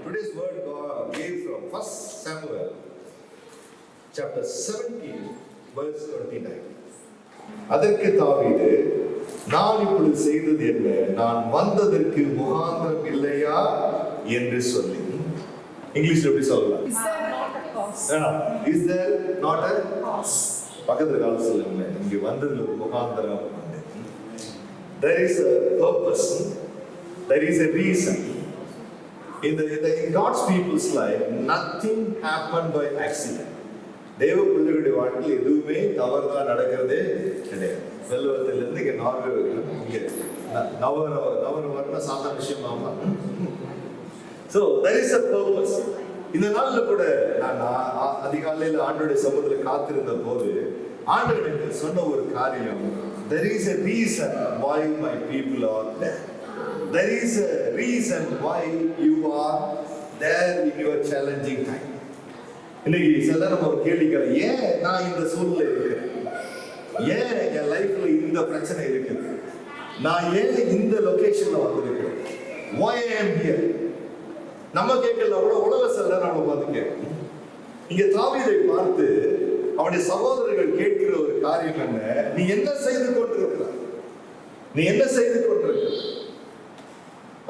Today's word God gave from 1 Samuel chapter 17 verse 29. அதற்கு தாவீது, நான் இப்பொழுது செய்தது என்ன? நான் வந்ததற்கு முகாந்திரம் இல்லையா என்று சொல்லி. இங்கிலீஷ்ல எப்படி சொல்லலாம்? Is there not a cause? பக்கத்துல கால சொல்லுங்க. இங்க வந்ததுல ஒரு முகாந்திரம் உண்டு. There is a purpose. There is a reason. In God's people's life, nothing happened by accident. தேவ பிள்ளைகளுடைய வாழ்க்கையில் எதுவுமே தவறுதா நடக்கிறதே கிடையாது. வெள்ளவத்திலிருந்து இங்கே நார்வே இங்கே நவர வரணும் சாதாரண விஷயமாமா. So there is a purpose. இந்த நாள்ல கூட நான் அதிகாலையில் ஆண்டோடைய சமூகத்தில் காத்திருந்த போது ஆண்டவர் எனக்கு சொன்ன ஒரு காரியம், there is a reason why my people are there. There is a reason why you are there in your challenging time. இன்னைக்கு சில நம்ம ஒரு கேள்விக்கிற, ஏன் நான் இந்த சூழ்நிலை இருக்கிறேன், ஏன் என் லைஃப்ல இந்த பிரச்சனை இருக்குது, நான் ஏன் இந்த லொகேஷன்ல வந்திருக்கிறேன், why I am here. நம்ம கேட்கல கூட உலக சில நம்ம பார்த்து கேட்கணும். இங்க தாவீதை பார்த்து அவனுடைய சகோதரர்கள் கேட்கிற ஒரு காரியம் என்ன, நீ என்ன செய்து கொண்டிருக்கிறாய், நீ என்ன செய்து கொண்டிருக்கிறாய்.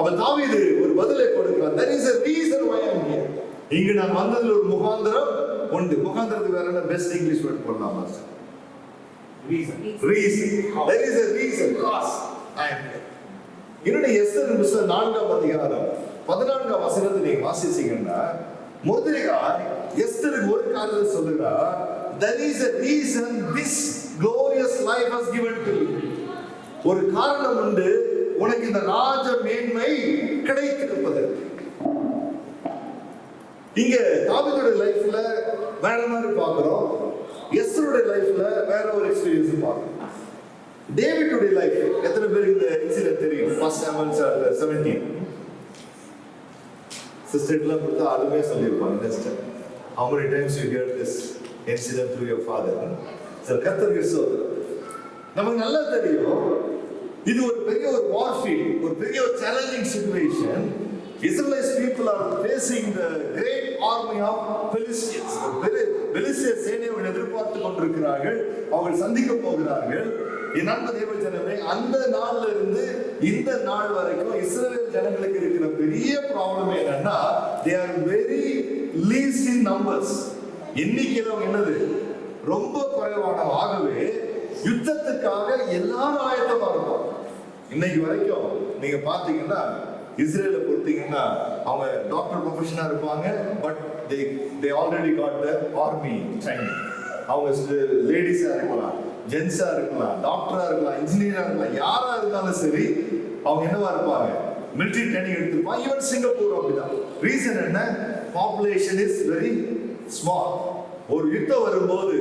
அவன் தாவீது ஒரு பதிலை கொடுக்கிறான், there is a reason why I am here. இங்கு நான் வந்ததில் ஒரு முகாந்திரம் உண்டு. முகாந்திரத்துக்கு வேற என்ன பெஸ்ட் இங்கிலீஷ் வேர்ட் போடலாமா sir? Reason. There is a reason. Cause. I am here. இன்னொரு எஸ்தர் புத்தகம் 4ஆம் அதிகாரம் 14ஆம் வசனத்தை நீங்க வாசிச்சீங்கன்னா, மொர்தெகாய் எஸ்தருக்கு ஒரு காரியத்தை சொல்லுகிறார், there is a reason this glorious life has given to you. ஒரு காரணம் உண்டு உனக்கு இந்த ராஜ மேன்மை கிடைத்திருப்பதற்கு. இங்க தாவீதுடைய லைஃப்ல வேற மாதிரி பார்க்கிறோம், எஸ்தருடைய லைஃப்ல வேற ஒரு எக்ஸ்பீரியன்ஸ் பார்க்கிறோம். டேவிடுடைய லைஃப் எத்தனை பேருக்கு இந்த இன்சிடென்ட் தெரியும்? 1 Samuel 17. சிஸ்டர்லாம் கொடுத்தா அதுவே சொல்லியிருப்பாங்க. Next how many times you heard this incident through your father? Sir கர்த்தருக்கு ஸ்தோத்திரம். நமக்கு நல்லா தெரியும் இது ஒரு பெரிய ஒரு வார்ஃபீல்ட், ஒரு பெரிய ஒரு challenging situation. Israelite people are facing the great army of Philistines. பெலிஸ்திய சேனையை எதிர்பார்த்து கொண்டிருக்கிறார்கள், அவர்கள் சந்திக்க போகிறார்கள். என் அன்பு தேவ ஜனமே, அந்த நாள்ல இருந்து இந்த நாள் வரைக்கும் இஸ்ரவேல் ஜனங்களுக்கு இருக்கிற பெரிய ப்ராப்ளம் என்னன்னா, they are very least in numbers. எண்ணிக்கையில என்னது ரொம்ப குறைவான. ஆகவே யுத்தத்துக்காக எல்லாரும் ஆயத்தமா இருக்கும். இன்னைக்கு வரைக்கும் நீங்க பாத்தீங்கன்னா இஸ்ரேலை பொறுத்தீங்கன்னா அவங்க டாக்டர் ப்ரொஃபஷனா இருப்பாங்க, but they already got the army training. அவங்க லேடிஸா இருக்கலாம், ஜென்ஸா இருக்கலாம், டாக்டரா இருக்கலாம், இன்ஜினியரா இருக்கலாம், யாரா இருந்தாலும் சரி அவங்க என்னவா இருப்பாங்க, மிலிட்டரி ட்ரைனிங் எடுத்திருப்பாங்க. ஈவன் சிங்கப்பூர் அப்படிதான். ரீசன் என்ன, பாப்புலேஷன் இஸ் வெரி ஸ்மால். ஒரு யுத்தம் வரும்போது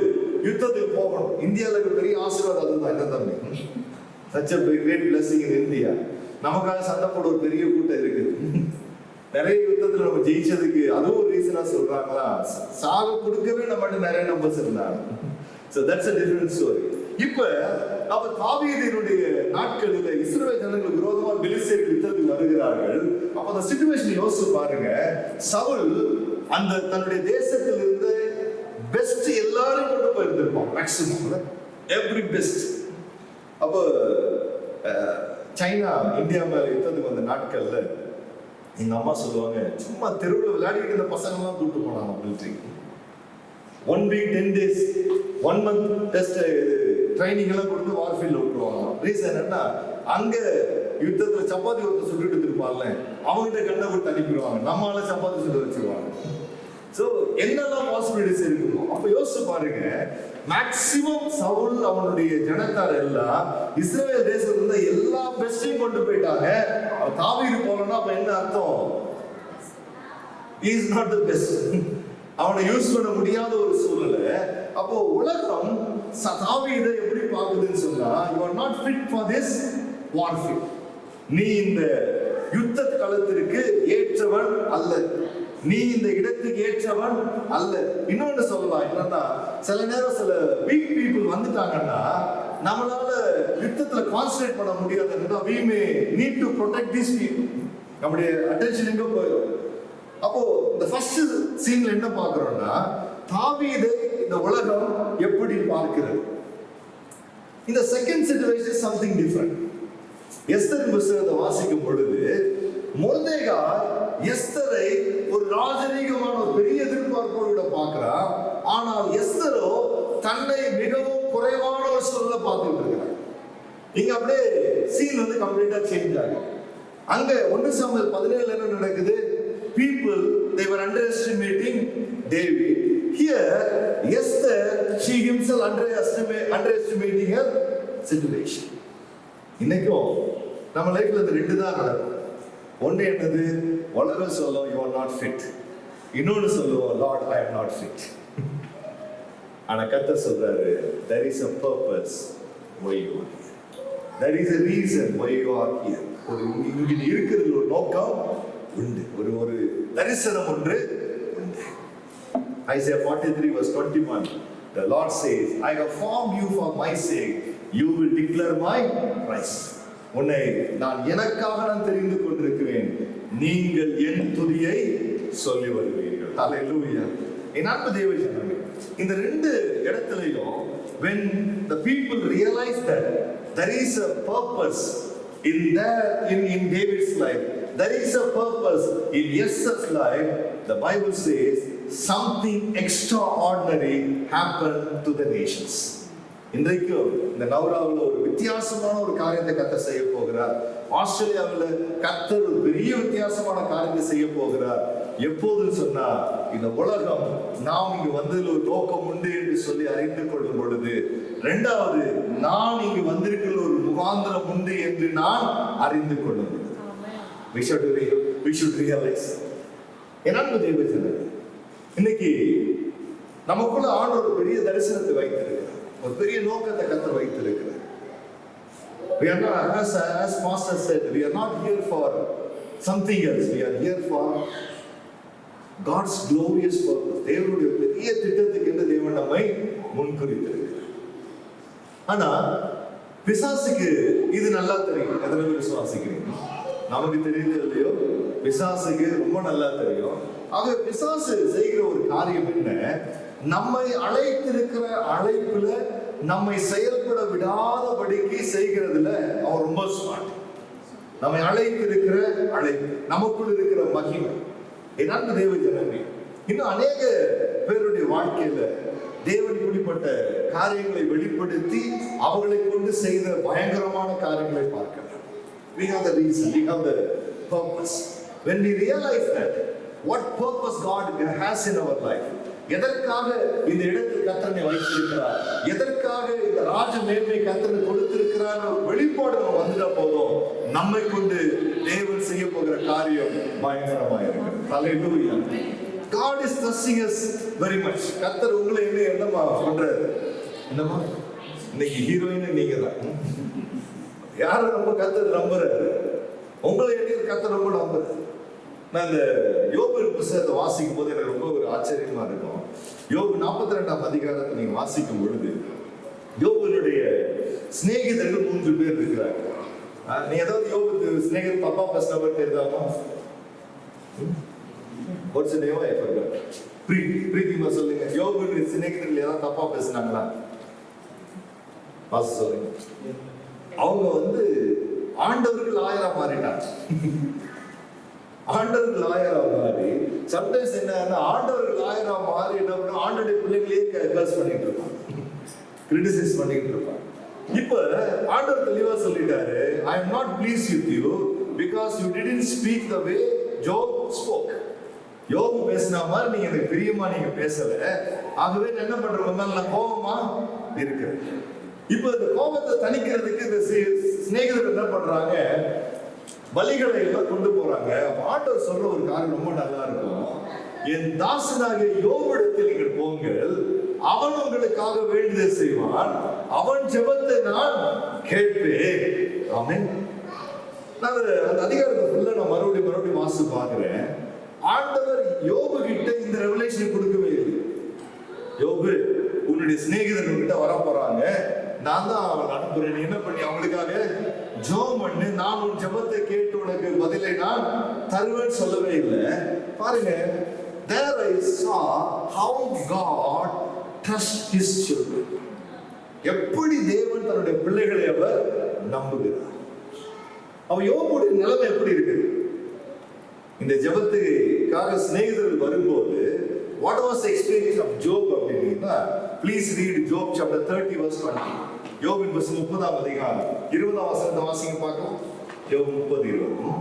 யுத்தத்துக்கு போகணும். இந்தியாவில் பெரிய ஆசீர்வாதம் அதுதான். என்ன தம்பி, such a great blessing in India. நமக்காக சண்டை போட ஒரு பெரிய கூட்டம் இருக்கு. நிறைய யுத்தத்துல நம்ம ஜெயிச்சதுக்கு அதுவும் ஒரு ரீசனா சொல்றாங்களா, சாக கொடுக்கவே நம்மகிட்ட நிறைய நம்பர்ஸ் இருந்தாங்க. So that's a different story. இப்ப அப்ப தாவீதினுடைய நாட்களில் இஸ்ரவேல் ஜனங்களுக்கு விரோதமா பெலிஸ்தியர்கள் யுத்தத்துக்கு வருகிறார்கள். அப்ப அந்த சிச்சுவேஷன் யோசிச்சு பாருங்க. சவுல் அந்த தன்னுடைய தேசத்தில் இருந்து பெஸ்ட் எல்லாரும் கொண்டு போயிருந்திருப்பான், மேக்ஸிமம் எவ்ரி பெஸ்ட். அப்போ சைனா இந்தியா மேல யுத்தத்துக்கு வந்த நாட்கள்ல எங்க அம்மா சொல்லுவாங்க, சும்மா தெருவில் விளையாடிட்டு இருந்த பசங்க எல்லாம் கூப்பிட்டு போனாங்க மிலிட்டரிக்கு. 1 week 10 days 1 month test training எல்லாம் கொடுத்து வார்ஃபீல்ட்ல விட்டுருவாங்க. ரீசன் என்ன, அங்க யுத்தத்துல சப்பாத்தி ஒருத்தர் சுட்டுட்டு இருப்பாங்கல்ல, அவங்ககிட்ட கண்ணை விட்டு அனுப்பிடுவாங்க, நம்மளால சப்பாத்தி சுட்டு வச்சிருவாங்க. சோ என்னெல்லாம் பாசிபிலிட்டிஸ் இருக்குமோ. அப்ப யோசிச்சு பாருங்க, மேக்சிமம் சவுல் அவனுடைய ஜனத்தார் எல்லாம் இஸ்ரவேல் தேசத்துல இருந்த எல்லா பெஸ்டையும் கொண்டு போயிட்டாங்க. தாவீது போறோம்னா அப்ப என்ன அர்த்தம், he is not the best. அவனை யூஸ் பண்ண முடியாத ஒரு சூழ்நிலை. அப்போ உலகம் தாவீதை எப்படி பார்க்குதுன்னு சொன்னா, you are not fit for this warfare. நீ இந்த யுத்த களத்திற்கு ஏற்றவன் அல்ல, நீ இந்த இடத்துக்கு ஏற்றவன் அல்ல. இன்னொன்னு சொல்லலாம், என்னன்னா சில நேரம் சில வீக் பீப்புள் வந்துட்டாங்கன்னா நம்மளால யுத்தத்துல கான்சன்ட்ரேட் பண்ண முடியாதுன்னா we may need to protect these people. நம்முடைய அட்டென்ஷன் எங்க போயிடும், அப்போ இந்த ஃபர்ஸ்ட் சீன்ல என்ன பார்க்கிறோம்னா, தாவீதை இந்த உலகம் எப்படி பார்க்கிறது. இந்த second situation something different. Esther புத்தகத்தை வாசிக்கும் பொழுது மொர்தெகாய் எஸ்தரை ஒரு ராஜரீகமான ஒரு பெரிய எதிர்பார்ப்போடு பார்க்கிறார். ஆனால் எஸ்தரோ தன்னை மிகவும் குறைவான ஒரு சூழலை பார்த்துட்டு இருக்கிறார். இங்க அப்படியே சீன் வந்து கம்ப்ளீட்டா சேஞ்ச் ஆகும். அங்க 1 சாமுவேல் 17 என்ன நடக்குது? People they were underestimating David. Here Esther she himself underestimating her situation. இன்னைக்கும் நம்ம லைஃப்ல இந்த ரெண்டு தான் நடக்கும். ஒண்ணு என்னது? உலகம் சொல்லும் you are not fit. இன்னொன்னு சொல்லுவோம் Lord I am not fit. ஆனா கர்த்தர் சொல்றாரு there is a purpose why you are here. There is a reason why you are here. ஒரு இங்க இருக்கிறது ஒரு நோக்கம் உண்டு, ஒரு தரிசனம் ஒன்று உண்டு. Isaiah 43 verse 21 the Lord says I have formed you for my sake, you will declare my praise. உன்னை நான் எனக்காக நான் தெரிந்து கொண்டிருக்கிறேன், நீங்கள் என் துதியை சொல்லி வருவீர்கள். ஹalleluya. என் அன்பு தேவ ஜனமே, இந்த ரெண்டு இடத்துலயும் when the people realize that there is a purpose in David's life, there is a purpose in Esther's life, the Bible says something extraordinary happened to the nations. இன்றைக்கும் இந்த நவராவில் ஒரு வித்தியாசமான ஒரு காரியத்தை கர்த்தர் செய்ய போகிறார். ஆஸ்திரேலியாவில் கர்த்தர் ஒரு பெரிய வித்தியாசமான காரியத்தை செய்ய போகிறார். எப்போதுன்னு சொன்னா, இந்த உலகம் நாம் இங்கு வந்ததில் ஒரு நோக்கம் உண்டு என்று சொல்லி அறிந்து கொள்ளும் பொழுது, இரண்டாவது நான் இங்கு வந்திருக்கிற ஒரு முகாந்திரம் உண்டு என்று நான் அறிந்து கொள்ளும் பொழுது we should realize. என்னன்னு தேவஜனமே, இன்னைக்கு நமக்குள்ள ஆண்டவர் ஒரு பெரிய தரிசனத்தை வைத்திருக்கிறார், ஒரு பெரிய நோக்கத்தை கர்த்தர் வைத்திருக்கிறார். We are not, as Pastor said, we are not here for something else. We are here for God's glorious purpose. தேவனுடைய பெரிய திட்டத்துக்கு என்று தேவன் நம்மை முன்குறித்திருக்கிறார். ஆனா பிசாசுக்கு இது நல்லா தெரியும். எத்தனை பேர் விசுவாசிக்கிறீங்க? நமக்கு தெரியல இல்லையோ, பிசாசுக்கு ரொம்ப நல்லா தெரியும். ஆக பிசாசு செய்கிற ஒரு காரியம் என்ன? நம்மை அழைத்திருக்கிற அழைப்புல நம்மை செயல்பட விடாதபடிக்கு செய்கிறதுல அவன் ரொம்ப ஸ்மார்ட். நம்மை அழைத்திருக்கிற அழைப்பு, நமக்குள் இருக்கிற மகிமை. என்னான்னு தேவ ஜனமே, இன்னும் அநேக பேருடைய வாழ்க்கையில தேவன் இப்படிப்பட்ட காரியங்களை வெளிப்படுத்தி அவர்களை கொண்டு செய்த பயங்கரமான காரியங்களை பார்க்கலாம். We have the reason, we have the purpose. When we realize that what purpose God has in our life, எதற்காக இந்த இடத்தில் கர்த்தரை வைத்திருக்கிறார், எதற்காக இந்த ராஜ மேன்மை கர்த்தரை கொடுத்திருக்கிறார் வெளிப்பாடு நம்ம வந்துட்டா போதும், நம்மை கொண்டு தேவன் செய்ய போகிற காரியம் பயங்கரமா இருக்கு. ஹalleluya. God is trusting us very much. கர்த்தர் உங்களை என்னமா பண்றாரு? என்னமா இன்னைக்கு ஹீரோயின் நீங்க தான். யார ரொம்ப கர்த்தர் நம்புறாரு? உங்களை கர்த்தர் ரொம்ப நம்புறாரு. நான் இந்த யோபு புத்தகத்தை வாசிக்கும் போது எனக்கு ரொம்ப ஒரு ஆச்சரியமா இருக்கும். யோபு 42ஆம் அதிகாரத்தை நீங்க வாசிக்கும் பொழுது யோபுடைய சிநேகிதர்கள் 3 பேர் இருக்கிறாங்க. நீ ஏதாவது யோபு சிநேகிதர் தப்பா பேசினவர் தெரியுதாமா? What's the name? I forgot. பிரீத்திமா சொல்லுங்க. யோபு சிநேகிதர்கள் ஏதாவது தப்பா பேசினாங்களா? பாஸ் சொல்லுங்க. அவங்க ஆண்டவர்கள் ஆயரா மாறிட்டாங்க. ஆண்டவர்கள் ஆயரா மாறி சம்டைம்ஸ் என்ன ஆண்டவர்கள் ஆயரா மாறி என்ன ஆண்டோடைய பிள்ளைகளையே கர்ஸ் பண்ணிட்டு இருப்பாங்க, கிரிட்டிசைஸ் பண்ணிட்டு இருப்பாங்க. இப்ப ஆண்டவர் தெளிவா சொல்லிட்டாரு, I am not pleased with you because you didn't speak the way Job spoke. யோபு பேசின மாதிரி நீங்க எனக்கு பிரியமா நீங்க பேசல, ஆகவே என்ன பண்றோம், நான் கோபமா இருக்கிறேன். இப்ப இந்த கோபத்தை தணிக்கிறதுக்கு இந்த சிநேகிதர்கள் என்ன பண்றாங்க, பலிகளை எல்லாம் கொண்டு போறாங்க. ஆண்டவர் சொல்ற ஒரு காரியம் ரொம்ப நல்லா இருக்கும். என் தாசனாகிய யோபிடத்தில் நீங்கள் போங்கள், அவன் உங்களுக்காக வேண்டுதல் செய்வான், அவன் ஜெபத்தை நான் கேட்பேன். ஆமென். நான் அந்த அதிகாரத்தை ஃபுல்லா நான் மறுபடியும் வாசி பார்க்கிறேன். ஆண்டவர் யோபு கிட்ட இந்த ரெவலேஷன் கொடுக்கவே இல்லை. யோபு, உன்னுடைய சிநேகிதர்கள் கிட்ட வர போறாங்க, நான் தான் அவன் அனுப்புறேன், என்ன பண்ணி அவங்களுக்காக ஜெபம் பண்ணு, நான் உன் ஜெபத்தை கேட்டு உனக்கு பதிலை நான் தருவேன்னு சொல்லவே இல்லை. பாருங்க, there I saw how God trusts his children. எப்படி தேவன் தன்னுடைய பிள்ளைகளை அவர் நம்புகிறார். அவ யோபுடைய நிலைமை எப்படி இருக்கு? இந்த ஜெபத்துக்காக சிநேகிதர்கள் வரும்போது what was the experience of Job அப்படின்னா, please read Job chapter 30 verse 20. யோபின் புத்தகம் 30ஆம் அதிகாரம் 20ஆம் வசனத்தை வாசிங்க பார்க்கலாம். யோபு 30:20.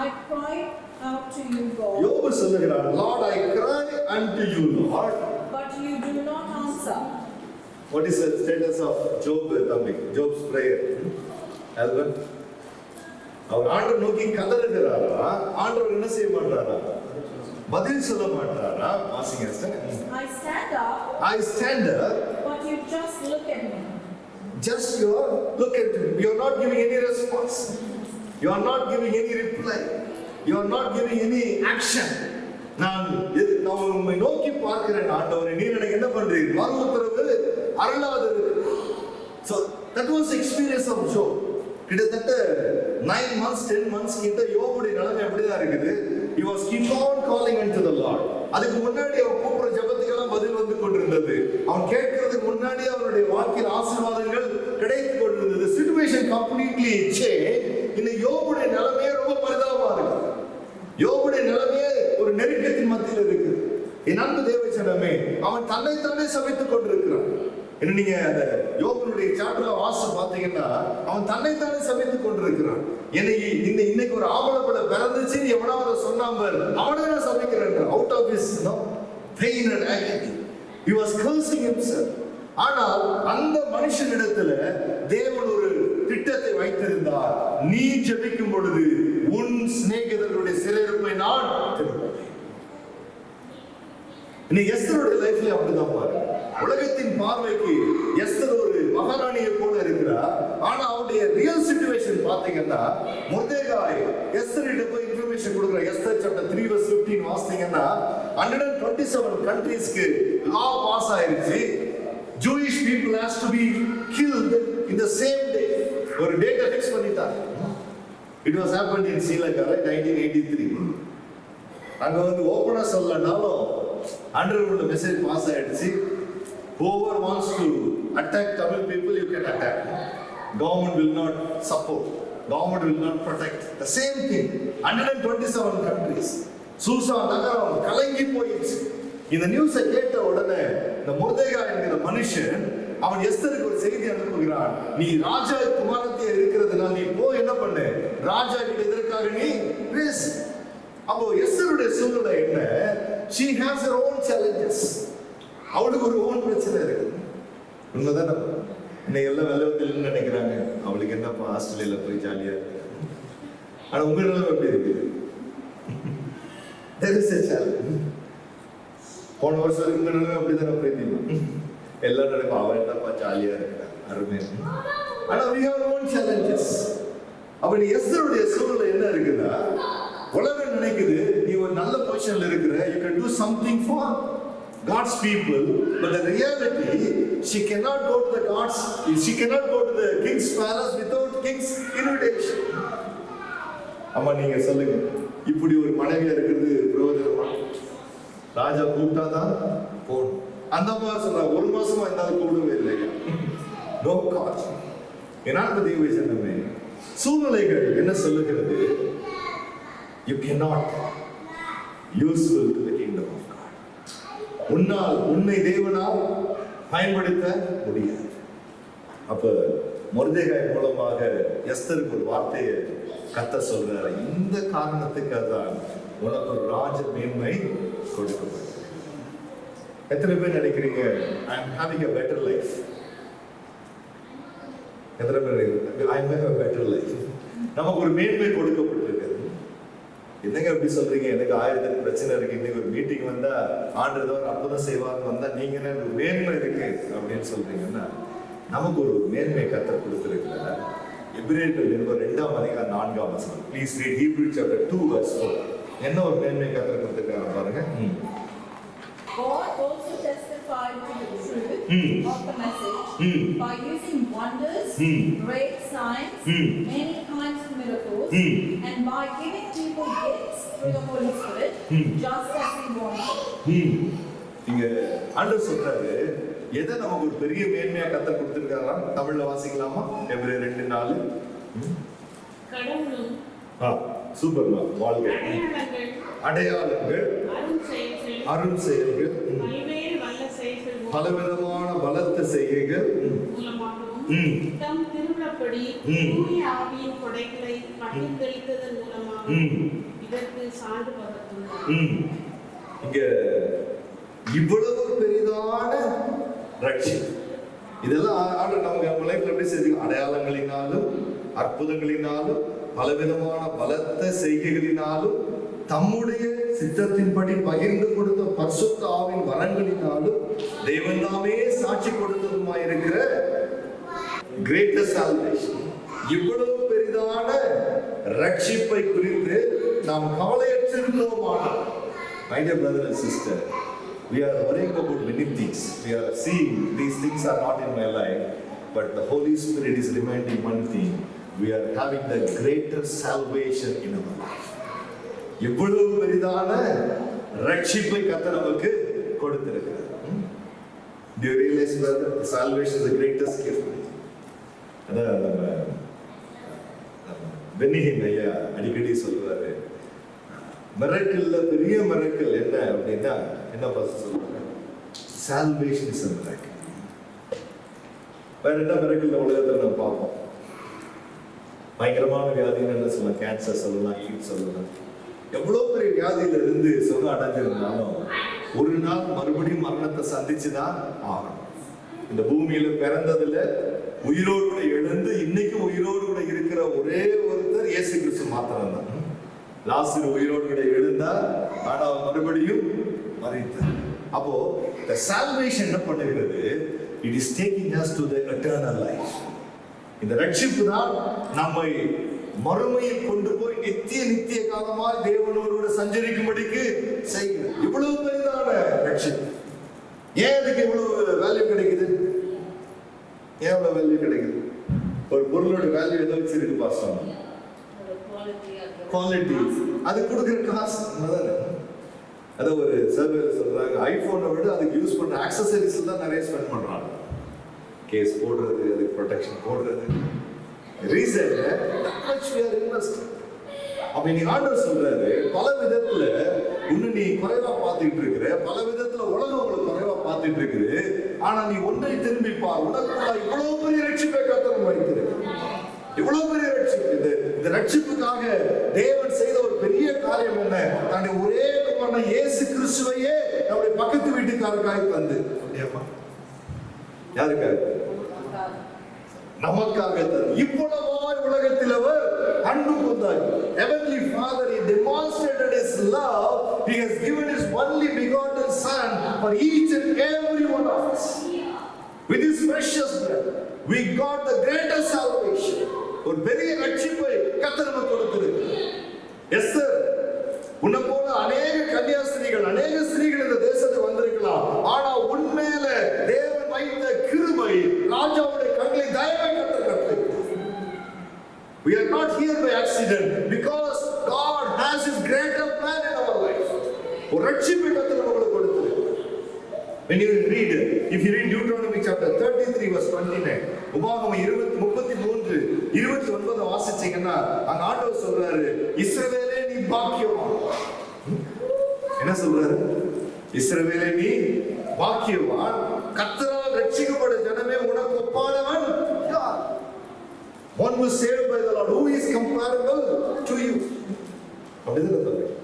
I cry out to you, God. யோபு சொல்லுகிறார், Lord, I cry unto you, Lord, but you do not answer. What is the status of Job, தம்பி? Job's prayer. Albert, அவர் ஆண்டவர் நோக்கி கதறுகிறாரா? ஆண்டவர் என்ன செய்ய மாட்டாரா? பதில் சொல்ல மாட்டாரா? வாசிங்க. I stand up. I stand up. But you just look at me. Just you look at me. You are not giving any response. You are not giving any reply. You are not giving any action. நான் உம்மை நோக்கி பார்க்கிறேன் ஆண்டவரே, நீர் எனக்கு என்ன பண்றீங்க? மறு உத்தரவு அருளாது. So that was the experience of Job. கிட்டத்தட்ட 9 months 10 months கிட்ட யோபுடைய நிலைமை அப்படிதான் இருக்குது. He was keep on calling unto the Lord. அதுக்கு முன்னாடி அவன் கூப்பிடுற ஜெபத்துக்கெல்லாம் பதில் வந்து கொண்டிருந்தது. அவன் கேட்கிறதுக்கு முன்னாடி அவனுடைய வாழ்க்கையில் ஆசீர்வாதங்கள் கிடைத்துக் கொண்டிருந்தது. Situation completely changed. இந்த யோபுடைய நிலைமையே ரொம்ப பரிதாபமா இருக்கு. யோபுடைய நிலைமையே ஒரு நெருக்கத்தின் மத்தியில் இருக்கு. என் அன்பு தேவஜனமே, அவன் தன்னைத்தானே சபித்துக் கொண்டிருக்கிறான். நீங்க அந்த யோபுடைய சாப்டர்ல வாசிச்சு பாத்தீங்கன்னா, அவன் தன்னைத்தானே சபித்துக் கொண்டிருக்கிறான். இன்னைக்கு ஒரு ஆம்பளை பிள்ளை பிறந்துச்சுன்னு எவனாவது சொன்னாம அவனே நான் சபிக்கிறேன். Out of his pain and agony he was cursing himself. ஆனால் அந்த மனுஷனிடத்துல தேவன் ஒரு திட்டத்தை வைத்திருந்தார். நீ ஜெபிக்கும் பொழுது உன் சிநேகிதர்களுடைய சிறையிருப்பை நான் திருப்பேன். இன்னைக்கு எஸ்தருடைய லைஃப்ல அப்படிதான் பாருங்க. உலகத்தின் பார்வைக்கு எஸ்தர் ஒரு மகாராணியை போல இருக்கிறார். ஆனா அவருடைய ரியல் சிச்சுவேஷன் பாத்தீங்கன்னா, மொர்தெகாய் எஸ்தரிட்ட போய் இன்ஃபர்மேஷன் கொடுக்குற. எஸ்தர் சாப்டர் 3 verse 15 வாசித்தீங்கன்னா, 127 கண்ட்ரீஸ்க்கு லா பாஸ் ஆயிருச்சு. Jewish people has to be guilt in the same day. ஒரு டேட்டை ஃபிக்ஸ் பண்ணிட்டாங்க. It was happened in Sri Lanka 1983. அங்க வந்து ஓபனா சொல்லனாலும் அண்டர்வுட் மெசேஜ் பாஸ் ஆயிடுச்சு. Whoever wants to attack Tamil people, you can attack. Government will not support. Government will not protect. The same thing. 127 countries. Susa நகரம் கலங்கி போயிடுச்சு. இந்த நியூஸை கேட்ட உடனே இந்த மொர்தெகாய் என்கிற மனுஷன் அவன் எஸ்தருக்கு ஒரு செய்தி அனுப்புகிறான். நீ ராஜா குமாரத்தியா இருக்கிறதுனால நீ போய் என்ன பண்ணு, ராஜா கிட்ட எதற்காக நீ பேசு. அப்போ எஸ்தருடைய சூழ்நிலை என்ன? She has her own challenges. அவளுக்கு ஒரு ஓன் பிரச்சனை இருக்குது. உண்மைதானே? இன்னைக்கு எல்லாம் வெள்ளத்தில் நினைக்கிறாங்க, அவளுக்கு என்னப்பா ஆஸ்திரேலியால போய் ஜாலியா இருக்கு. ஆனா உங்க நிலைமை எப்படி இருக்குது? There is a challenge. போன வருஷம் உங்க நிலைமை அப்படிதானே பிரீத்திமா? எல்லாரும் நினைப்பா அவன் என்னப்பா ஜாலியா இருக்கிறான், அருமை. ஆனா we have our own challenges. அப்ப நீ எஸ்தருடைய சூழ்நிலை என்ன இருக்குன்னா, உலகம் நினைக்குது நீ ஒரு நல்ல பொசிஷன்ல இருக்கிற, you can do something for God's people, but the reality, she cannot go to the king's palace without king's invitation. அம்மா நீங்க சொல்லுங்க, இப்படி ஒரு மனைவியா இருக்கிறது பிரயோஜனமா? ராஜா கூப்பிட்டாதான் போகணும். அந்த மாதிரி சொல்ற, ஒரு மாசமா என்னால கூடவே இல்லையா? No call. என்னால் தெய்வ சொன்னமே சூழ்நிலைகள் என்ன சொல்லுகிறது? You cannot useful to the kingdom of God. உன்னை தேவனால் பயன்படுத்த முடியாது. அப்ப மொர்தெகாய் மூலமாக எஸ்தருக்கு ஒரு வார்த்தையை கர்த்தர் சொல்றாரு. இந்த காரணத்துக்காக தான் உனக்கு ஒரு ராஜ மேன்மை கொடுக்கப்பட்டது. எத்தனை பேர் நினைக்கிறீங்க I am having a better life? எத்தனை பேர் நினைக்கிறீங்க I am having a better life? நமக்கு ஒரு மேன்மை கொடுக்கப்பட்டிருக்கிறது. என்னங்க எப்படி சொல்றீங்க? எனக்கு 1000 பிரச்சனை இருக்கு, இன்னைக்கு ஒரு மீட்டிங் வந்தா ஆண்டவர் அற்புதம் செய்வார்னு வந்தா நீங்க என்ன மேன்மை இருக்கு அப்படின்னு சொல்றீங்கன்னா, நமக்கு ஒரு மேன்மை கர்த்தர் கொடுத்திருக்கிறார். எபிரேயர் நிருபம் 2ஆம் அதிகாரம் 4ஆம் வசனம். Please read Hebrews chapter 2 verse 4. என்ன ஒரு மேன்மை கர்த்தர் கொடுத்திருக்காங்க பாருங்க. God also tested testified to the truth of the message by using wonders, great signs, many kinds of miracles, and by giving people gifts through the Holy Spirit, just as we wanted. இங்க ஆண்டவர் சொல்றாரு, எதை நமக்கு ஒரு பெரிய மேன்மையா கர்த்தர் கொடுத்திருக்காராம். தமிழ்ல வாசிக்கலாமா? எபிரேயர் 2:4. கடவுளும் சூப்பர்மா, வாழ்க. அடையாளங்கள், அரும் செயல்கள், பலவிதமான பலத்த செய்கைகள் மூலமாகவும் தம் திருவிழப்படி தூய ஆவியின் கொடைகளை பகிர்ந்தளித்ததன் மூலமாகவும் இதற்கு சான்று பகர்ந்துள்ளார். இங்க இவ்வளவு பெரிதான ரட்சிப்பு, இதெல்லாம் ஆண்டவர் நமக்கு நம்ம லைஃப்ல எப்படி செய்து அடையாளங்களினாலும் அற்புதங்களினாலும் பலவிதமான பலத்த செய்கைகளினாலும் தம்முடைய சித்தத்தின்படி பகிர்ந்து கொடுத்த பரிசுத்த ஆவின் வரங்களினாலும் தேவன் தாமே சாட்சி கொடுத்ததுமாயிருக்கிற கிரேட்டஸ்ட் சால்வேஷன், இவ்வளவு பெரிதான ரட்சிப்பை குறித்து நாம் கவலையற்றிருந்தோமானால், my dear brother and sister, we are worrying about many things. We are seeing these things are not in my life, but the Holy Spirit is reminding one thing: we are having the greater salvation in our life. இவ்வளவு பெரிதான ரட்சிப்பை கர்த்தர் நமக்கு கொடுத்திருக்கிறார். Do you realize that salvation is the greatest gift? அதான் நம்ம பென்னிஹின் ஐயா அடிக்கடி சொல்றாரு, மிரக்கல்ல பெரிய மிரக்கல் என்ன அப்படின்னா என்ன பார்த்து சொல்றாங்க? Salvation is a miracle. வேற என்ன மிரக்கல் உலகத்தில் நம்ம பார்ப்போம்? பயங்கரமான வியாதின்னு என்ன சொல்லலாம்? கேன்சர் சொல்லலாம், எய்ட்ஸ் சொல்லலாம். எவ்வளவு பெரிய வியாதியில இருந்து சுகம் அடைஞ்சிருந்தாலும் ஒரு நாள் மறுபடியும் மரணத்தை சந்திச்சுதான் ஆகணும். இந்த பூமியில பிறந்ததுல உயிரோடு கூட எழுந்து இன்னைக்கு உயிரோடு கூட இருக்கிற ஒரே ஒருத்தர் இயேசு கிறிஸ்து மாத்திரம் தான். லாசரு உயிரோடு கூட எழுந்தா, ஆனா மறுபடியும் மரித்தார். அப்போ the salvation என்ன பண்ணுகிறது? It is taking us to the eternal life. இந்த ரட்சிப்பு தான் நம்மை மறுமையில் கொண்டு போய் நித்திய காலமாய் தேவனோடு சஞ்சரிக்கும்படிக்கு செய்கிறது. இவ்வளவு பெரிதான ரட்சிப்பு. ஏன் இதுக்கு இவ்வளவு வேல்யூ கிடைக்குது? ஏன் இவ்வளவு வேல்யூ கிடைக்குது? ஒரு பொருளோட வேல்யூ எதை வச்சிருக்கு பாஸ்டர்? குவாலிட்டி. அது கொடுக்குற காசு தானே. அத ஒரு சர்வேல சொல்றாங்க, ஐபோனை விட அதுக்கு யூஸ் பண்ண ஆக்சசரிஸ் தான் நிறைய ஸ்பெண்ட் பண்றாங்க. கேஸ் போடுறது, அதுக்கு ப்ரொடெக்ஷன் போடுறது, ரீசன் அப்ப நீ ஆண்டவர் சொல்றாரு, பல விதத்துல இன்னும் நீ குறைவா பார்த்துட்டு இருக்கிற, பல விதத்துல உலகம் உங்களை குறைவா பார்த்துட்டு இருக்குது. ஆனா நீ ஒன்றை திரும்பி பார், உனக்குள்ள இவ்வளவு பெரிய ரட்சிப்பை கர்த்தர் வைத்திருக்கு. இவ்வளவு பெரிய ரட்சிப்பு. இந்த ரட்சிப்புக்காக தேவன் செய்த ஒரு பெரிய காரியம் என்ன? தன்னுடைய ஒரே குமாரனான இயேசு கிறிஸ்துவையே நம்முடைய பக்கத்து வீட்டுக்காரருக்காக தந்து, யாருக்காக? நமக்காக தந்து. இவ்வளவாய் உலகத்தில் அவர் அன்பு கூர்ந்தார். Heavenly Father, He demonstrated His love. He has given His only begotten Son for each and every one of us. With His precious blood, we got the greatest salvation. ஒரு பெரிய ரட்சிப்பை கர்த்தர் நமக்கு கொடுத்திருக்கிறார். எஸ்தர், உன்னை போல அநேக கன்னியாஸ்திரிகள், அநேக ஸ்திரீகள் இந்த தேசத்துக்கு வந்திருக்கலாம். ஆனா உண்மையில தேவன் வைத்த கிருபை, ராஜாவுடைய கண்களை தயவை கர்த்தர் கட்டளையிட்டார். We are not here by accident, because God has His greater plan in our life. ஒரு ரட்சிப்பை கர்த்தர் நமக்கு கொடுத்திருக்கிறார். When you read, if you read Deuteronomy chapter 33 verse 29, உபாகமம் 33:29 வாசிச்சீங்கன்னா அங்க ஆண்டவர் சொல்றாரு, இஸ்ரவேலே நீ பாக்கியவான். என்ன சொல்றாரு? இஸ்ரவேலே நீ பாக்கியவான், கர்த்தரால் ரட்சிக்கப்பட்ட ஜனமே உனக்கு ஒப்பானவன் யார்? One who is saved by the Lord, who is comparable to you? அப்படிதான் சொல்றேன்.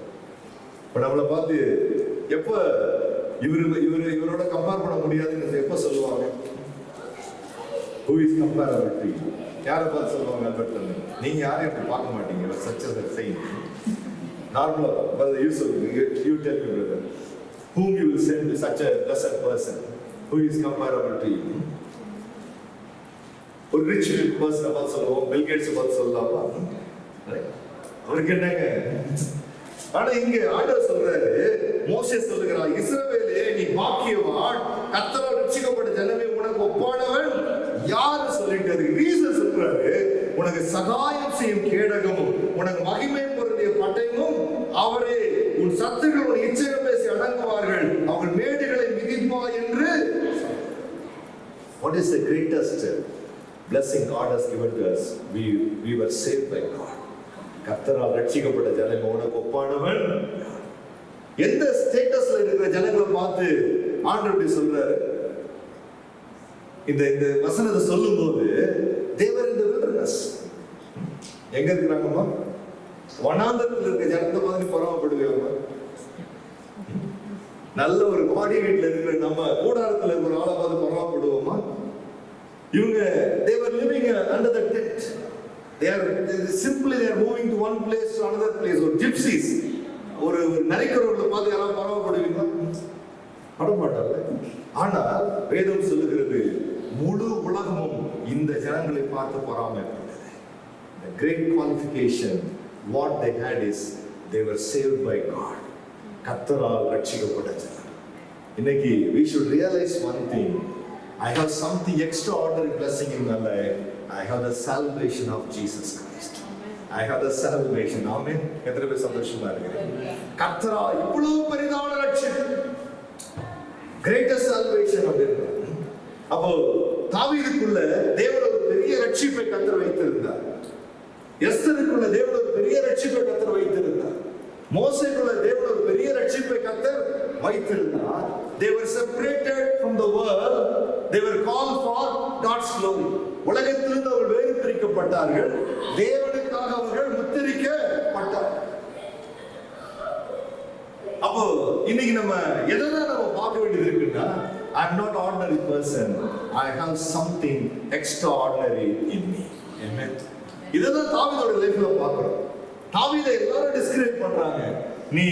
இப்ப நம்மளை பார்த்து எப்ப இவரோட கம்பேர் பண்ண முடியாதுன்னு எப்ப சொல்லுவாங்க? Who is comparable to you? யாரை பார்த்து சொல்லுவாங்க? அல்பர்ட், நீங்க யாரையும் அப்படி பார்க்க மாட்டீங்க. Such as a saint. Normal, brother, you tell me, brother, whom you will send to such a blessed person? Who is comparable to you? ஒரு ரிச் பர்சனை பார்த்து சொல்லுவோம், பில் கேட்ஸ் பார்த்து சொல்லலாமா? அவருக்கு என்னங்க? ஆனா இங்க ஆண்டவர் சொல்றாரு, மோசே சொல்லுகிறார், இஸ்ரவேலே நீ பாக்கியவான், கர்த்தரால் ரட்சிக்கப்பட்ட ஜனமே உனக்கு ஒப்பானவன் யாரு சொல்லிட்டு அதுக்கு ரீசன் சொல்றாரு. உனக்கு சகாயம் செய்யும் கேடகமும் உனக்கு மகிமை பொருந்திய பட்டயமும் அவரே. உன் சத்துருக்கள் உன் இச்சைகள் பேசி அடங்குவார்கள், அவர்கள் மேடுகளை மிதிப்பா என்று. What is the greatest blessing God has given to us? We were saved by God. கர்த்தரால் ரட்சிக்கப்பட்ட ஜனமே உனக்கு ஒப்பானவன். எந்த ஸ்டேட்டஸ்ல இருக்கிற ஜனங்களை பார்த்து ஆண்டவர் இப்படி சொல்றாரு? இந்த வசனத்தை சொல்லும் போது தேவர் இந்த wilderness எங்க இருக்கிறாங்கம்மா? வனாந்தரத்தில் இருக்க ஜனத்தை மாதிரி பொறாமப்படுவீங்க. நல்ல ஒரு பாடி வீட்டுல இருக்கிற நம்ம கூடாரத்துல இருக்கிற ஆளை பார்த்து பொறாமப்படுவோமா? இவங்க they were living under the tent. They are moving to one place to another place. ஒரு gypsies, ஒரு நரிக்கிறவர்களை பார்த்து யாராவது பொறாமப்படுவீங்களா? படமாட்டாங்க. ஆனால் வேதம் சொல்லுகிறது முழு உலகமும் இந்த ஜனங்களை பார்த்து பொறாமைப்பட்டது. The great qualification what they had is they were saved by God. கர்த்தரால் ரட்சிக்கப்பட்ட ஜனம். இன்னைக்கு we should realize one thing. I have something extraordinary blessing in my life. I have the salvation of Jesus Christ. I have the salvation. Amen. எத்தனை பேர் சந்தோஷமா இருக்கீங்க? கர்த்தரா இவ்வளவு பெரிதான ரட்சிப்பு, greatest salvation அப்படின்றார். அப்போ தாவீதுக்குள்ள தேவன் ஒரு பெரிய ரட்சிப்பை கர்த்தர் வைத்திருந்தார். எஸ்தருக்குள்ள தேவன் ஒரு பெரிய ரட்சிப்பை கர்த்தர் வைத்திருந்தார். மோசேக்குள்ள தேவன் ஒரு பெரிய ரட்சிப்பை கர்த்தர் வைத்திருந்தார். They were separated from the world. They were called for God's glory. உலகத்திலிருந்து அவர்கள் வேறு பிரிக்கப்பட்டார்கள், தேவனுக்காக அவர்கள் முத்திரிக்கப்பட்டார்கள். அப்போ இன்னைக்கு நம்ம எதெல்லாம் நம்ம பார்க்க வேண்டியது இருக்குன்னா, I am not ordinary person. I have something extraordinary in me. Amen. இதெல்லாம் தாவீதோட லைஃப்ல பார்க்கிறோம். தாவீதை எல்லாரும் டிஸ்கிரைப் பண்றாங்க. நீ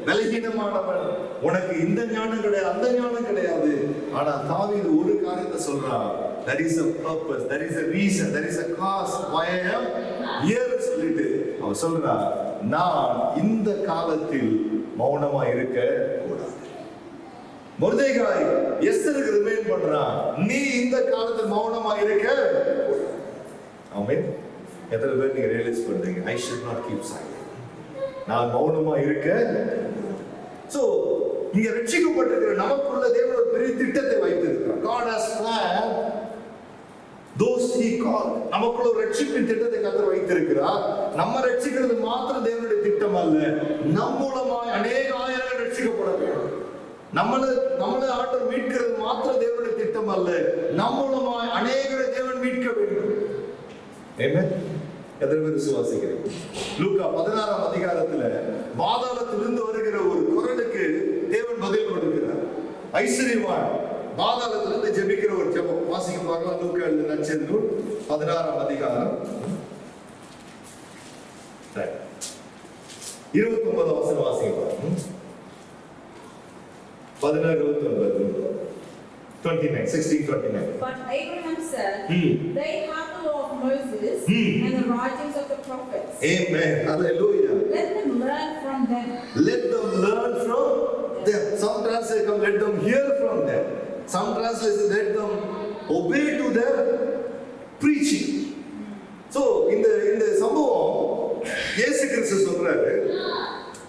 பலகீனமானவன், உனக்கு இந்த ஞானம் கிடையாது, அந்த ஞானம் கிடையாது. ஆனா தாவீது ஒரு காரியத்தை சொல்றான். There is a purpose, there is a reason, there is a cause why I am here சொல்லிட்டு அவன் சொல்றான், நான் இந்த காலத்தில் மௌனமா இருக்க கூடாது. மொர்தெகாய் எஸ்தருக்கு ரிமைண்ட் பண்றான், நீ இந்த காலத்தில் மௌனமா இருக்க கூடாது. ஆமென். எத்தனை பேர் நீங்க ரியலைஸ் பண்றீங்க? I should not keep silent. நான் மௌனமா இருக்க. சோ இங்க ரட்சிக்கப்பட்டிருக்கிற நமக்குள்ள தேவன் ஒரு பெரிய திட்டத்தை வைத்திருக்கிறார். God has planned those he called. நமக்குள்ள ஒரு ரட்சிப்பின் திட்டத்தை கர்த்தர் வைத்திருக்கிறார். நம்ம ரட்சிக்கிறது மாத்திரம் தேவனுடைய திட்டம் அல்ல, நம் மூலமாய் அநேக ஆயிரங்கள் ரட்சிக்கப்பட வேண்டும். நம்மளை ஆண்டவர் மீட்கிறது மாத்திரம் தேவனுடைய திட்டம் அல்ல, நம் மூலமாய் அநேகரை தேவன் மீட்க வேண்டும். ஆமென். எத்தனை பேர் விசுவாசிக்கிறீங்க? லூக்கா 16ஆம் அதிகாரத்துல பாதாளத்திலிருந்து வருகிற ஒரு குரலுக்கு தேவன் பதில் கொடுக்கிறார். ஐஸ்வரியவான் பாதாளத்திலிருந்து ஜெபிக்கிற ஒரு ஜெபம். வாசிக்க பார்க்கலாம். லூக்கா எழுதின நற்செய்தி 16ஆம் அதிகாரம் 29 வசனம் வாசிக்க பாருங்க. 16:29. 16:29. But Abraham said, they have the law of Moses and the writings of the prophets. Amen. Hallelujah. Let them learn from them. Let them learn from them. Some translations come, let them hear from them. Some translations, let them obey to their preaching. So இந்த சம்பவம் இயேசு கிறிஸ்து சொல்றாரு.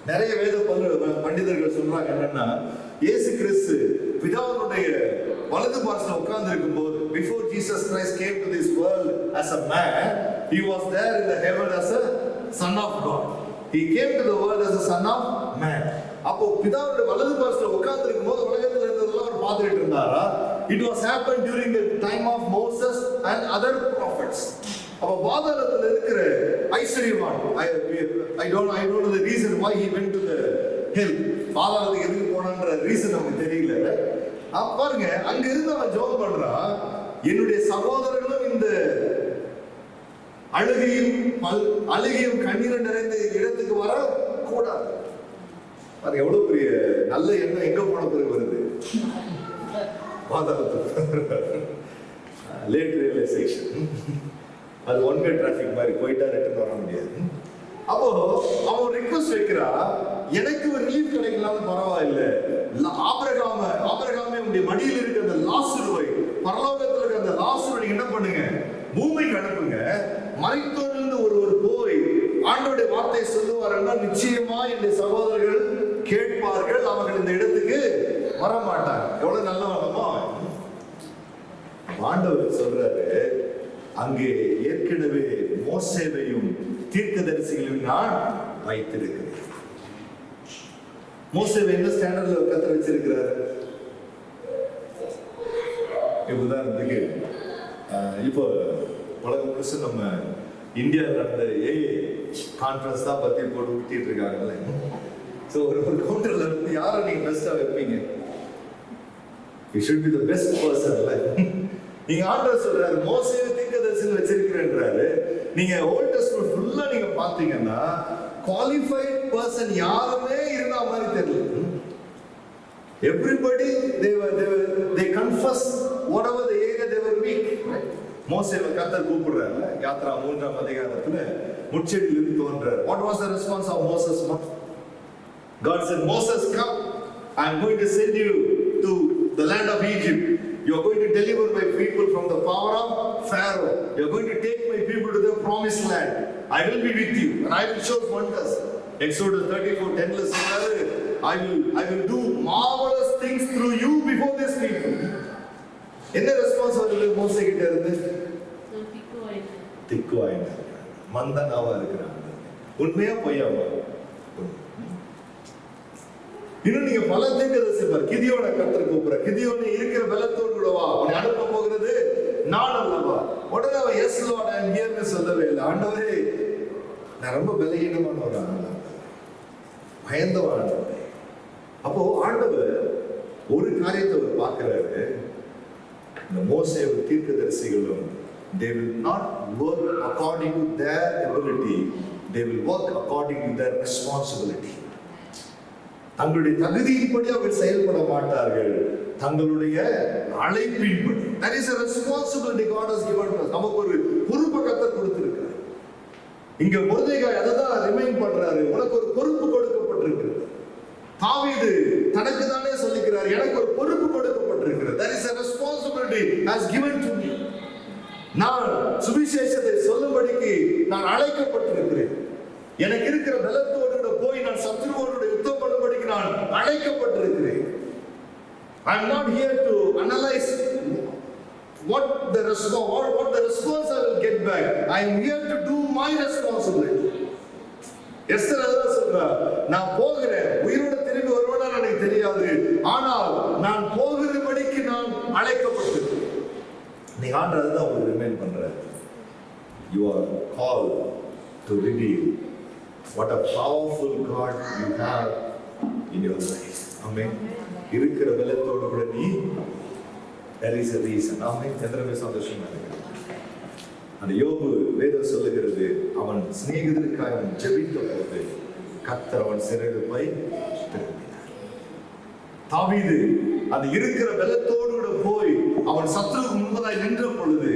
நிறைய வேத பண்டிதர்கள் சொல்றாங்க என்னன்னா, இயேசு கிறிஸ்து பிதாவுடைய வலது பார்சல உட்கார்ந்து இருக்கும்போது, before Jesus Christ came to this world as a man, he was there in the heaven as a son of God. He came to the world as a son of man. அப்போ பிதாவுடைய வலது பார்சல உட்கார்ந்து இருக்கும்போது உலகத்துல இருந்ததெல்லாம் அவர் பார்த்துட்டு இருந்தாரா? It was happened during the time of Moses and other prophets. அப்ப பாதாளத்துல இருக்கிற ஐஸ்வரியவான், I don't know the reason why he went to the hell. பாதாளத்துக்கு எதுக்கு போனான்ற ரீசன் நமக்கு தெரியல. பாருங்க, அங்க இருந்து அவன் ஜெபம் பண்றான், என்னுடைய சகோதரர்களும் இந்த அழுகையும் கண்ணீரும் நிறைந்த இடத்துக்கு வர கூடாது. அது எவ்வளவு பெரிய நல்ல எண்ணம் எங்க போன பிறகு வருது? பாதாளத்துக்கு. Late realization. அது ஒன் வே டிராபிக் மாதிரி, போயிட்டா ரிட்டர்ன் வர முடியாது. அப்போ அவன் ரிக்வெஸ்ட் வைக்கிறா, எனக்கு ஒரு ரிலீஃப் கிடைக்கலாம் பரவாயில்ல, ஆபிரகாம அவருடைய மடியில் இருக்கிற அந்த லாசருவை, பரலோகத்தில் இருக்கிற அந்த லாசருவை என்ன பண்ணுங்க, பூமிக்கு அனுப்புங்க. மரித்தோரிலிருந்து ஒருவர் போய் ஆண்டவருடைய வார்த்தையை சொல்லுவாருன்னா நிச்சயமா இந்த சகோதரர்கள் கேட்பார்கள், அவர்கள் இந்த இடத்துக்கு வர மாட்டாங்க. எவ்வளவு நல்ல வளமோ ஆண்டவர் சொல்றாரு, அங்கே ஏற்கனவே மோசேவையும் தீர்க்கதரிசிகளையும் நான் வைத்திருக்கிறேன். மோசேவை என்ன ஸ்டாண்டர்ட்ல கத்தர் வச்சிருக்கிறாரு? உதாரணத்துக்கு இப்போ உலகம் முழுசு நம்ம இந்தியாவில் நடந்த ஏஏ கான்ஃபரன்ஸ் தான் பத்தி போட்டு ஊட்டிட்டு இருக்காங்கல்ல. ஸோ ஒரு கவுண்டர்ல இருந்து யாரை நீங்க பெஸ்டா வைப்பீங்க? You should be the best person. நீங்க ஆண்டவர் சொல்றாரு மோசேவை தீர்க்கதரிசின்னு வச்சிருக்கிறேன்றாரு. நீங்க ஓல்ட் டெஸ்ட்மென்ட் ஃபுல்லா நீங்க பாத்தீங்கன்னா குவாலிஃபைட் பர்சன் யாருமே இருந்தா மாதிரி தெரியல. Everybody they confess whatever the area they were weak. மோசேவை கர்த்தர் கூப்பிடுறாரு. யாத்ரா 3ஆம் அதிகாரத்துல முட்செடியிலிருந்து தோன்றார். What was the response of Moses? God said, Moses, come. I am going to send you to the land of Egypt. You are going to deliver my people from the power of Pharaoh. You are going to take my people to the promised land. I will be with you and I will show wonders. Exodus 34:10 சொல்றாரு, I will do marvelous things through you before this people. என்ன response வருது மோசே கிட்ட இருந்து? திக்குவாயினா மந்தனாவா இருக்கிறாங்க. உண்மையா பொய்யாவா? இன்னும் நீங்க பல தீர்க்கதரிசி பாரு, கிதியோனை கர்த்தர் கூப்பிடுற, கிதியோனை இருக்கிற பலத்தோடு கூடவா உன்னை அனுப்ப போகிறது நான் அல்லவா? உடனே அவன் எஸ் லார்ட் ஐ அம் ஹியர்னு சொல்லவே இல்லை. ஆண்டவரே நான் ரொம்ப பலகீனமான ஒரு ஆண்டவர், பயந்தவன் ஆண்டவர். அப்போ ஆண்டவர் ஒரு காரியத்தை அவர் பார்க்கிறாரு, இந்த மோசேவு தீர்க்கதரிசிகளும் they will not work according to their ability, they will work according to their responsibility. தங்களுடைய தகுதியின்படி அவர்கள் செயல்பட மாட்டார்கள், தங்களுடைய அழைப்பின்படி. That is a responsibility God has given us. நமக்கு ஒரு பொறுப்பை கர்த்தர் கொடுத்திருக்கிறார். இங்க மொர்தெகாய் அததான் ரிமைண்ட் பண்றாரு, உனக்கு ஒரு பொறுப்பு கொடுக்கப்பட்டிருக்கிறது. தாவீது தனக்கு தானே சொல்லிக்கிறார், எனக்கு ஒரு பொறுப்பு கொடுக்கப்பட்டிருக்கிறது. That is a responsibility has given to me. நான் சுவிசேஷத்தை சொல்லும்படிக்கு நான் அழைக்கப்பட்டிருக்கிறேன். எனக்கு இருக்கிற பலத்தோடு போய் நான் சத்துருவோடு யுத்தம் பண்ணும்படிக்கு நான் அழைக்கப்பட்டிருக்கிறேன். I am not here to analyze what the response I will get back. I am here to do my responsibility. Esther அதான் சொல்றா, நான் போகிறேன், உயிரோட திரும்பி வருவேனா எனக்கு தெரியாது, ஆனால் நான் போகிறபடிக்கு நான் அழைக்கப்பட்டிருக்கிறேன். நீ ஆண்டவர் தான் உங்களுக்கு ரிமைண்ட் பண்ற. You are called to reveal what a powerful God you have in your life. Amen. இருக்கிற பலத்தோடு கூட நீ there is a reason. Amen. எத்தனை சந்தோஷமா இருக்கு. அந்த யோபு வேதம் சொல்லுகிறது, அவன் சிநேகிதருக்காக அவன் ஜெபித்த போது கர்த்தர் அவன் சிறையிருப்பை திருப்பினார். தாவீது அந்த இருக்கிற பலத்தோடு கூட போய் அவன் சத்துருவுக்கு முன்பதாய் நின்ற பொழுது,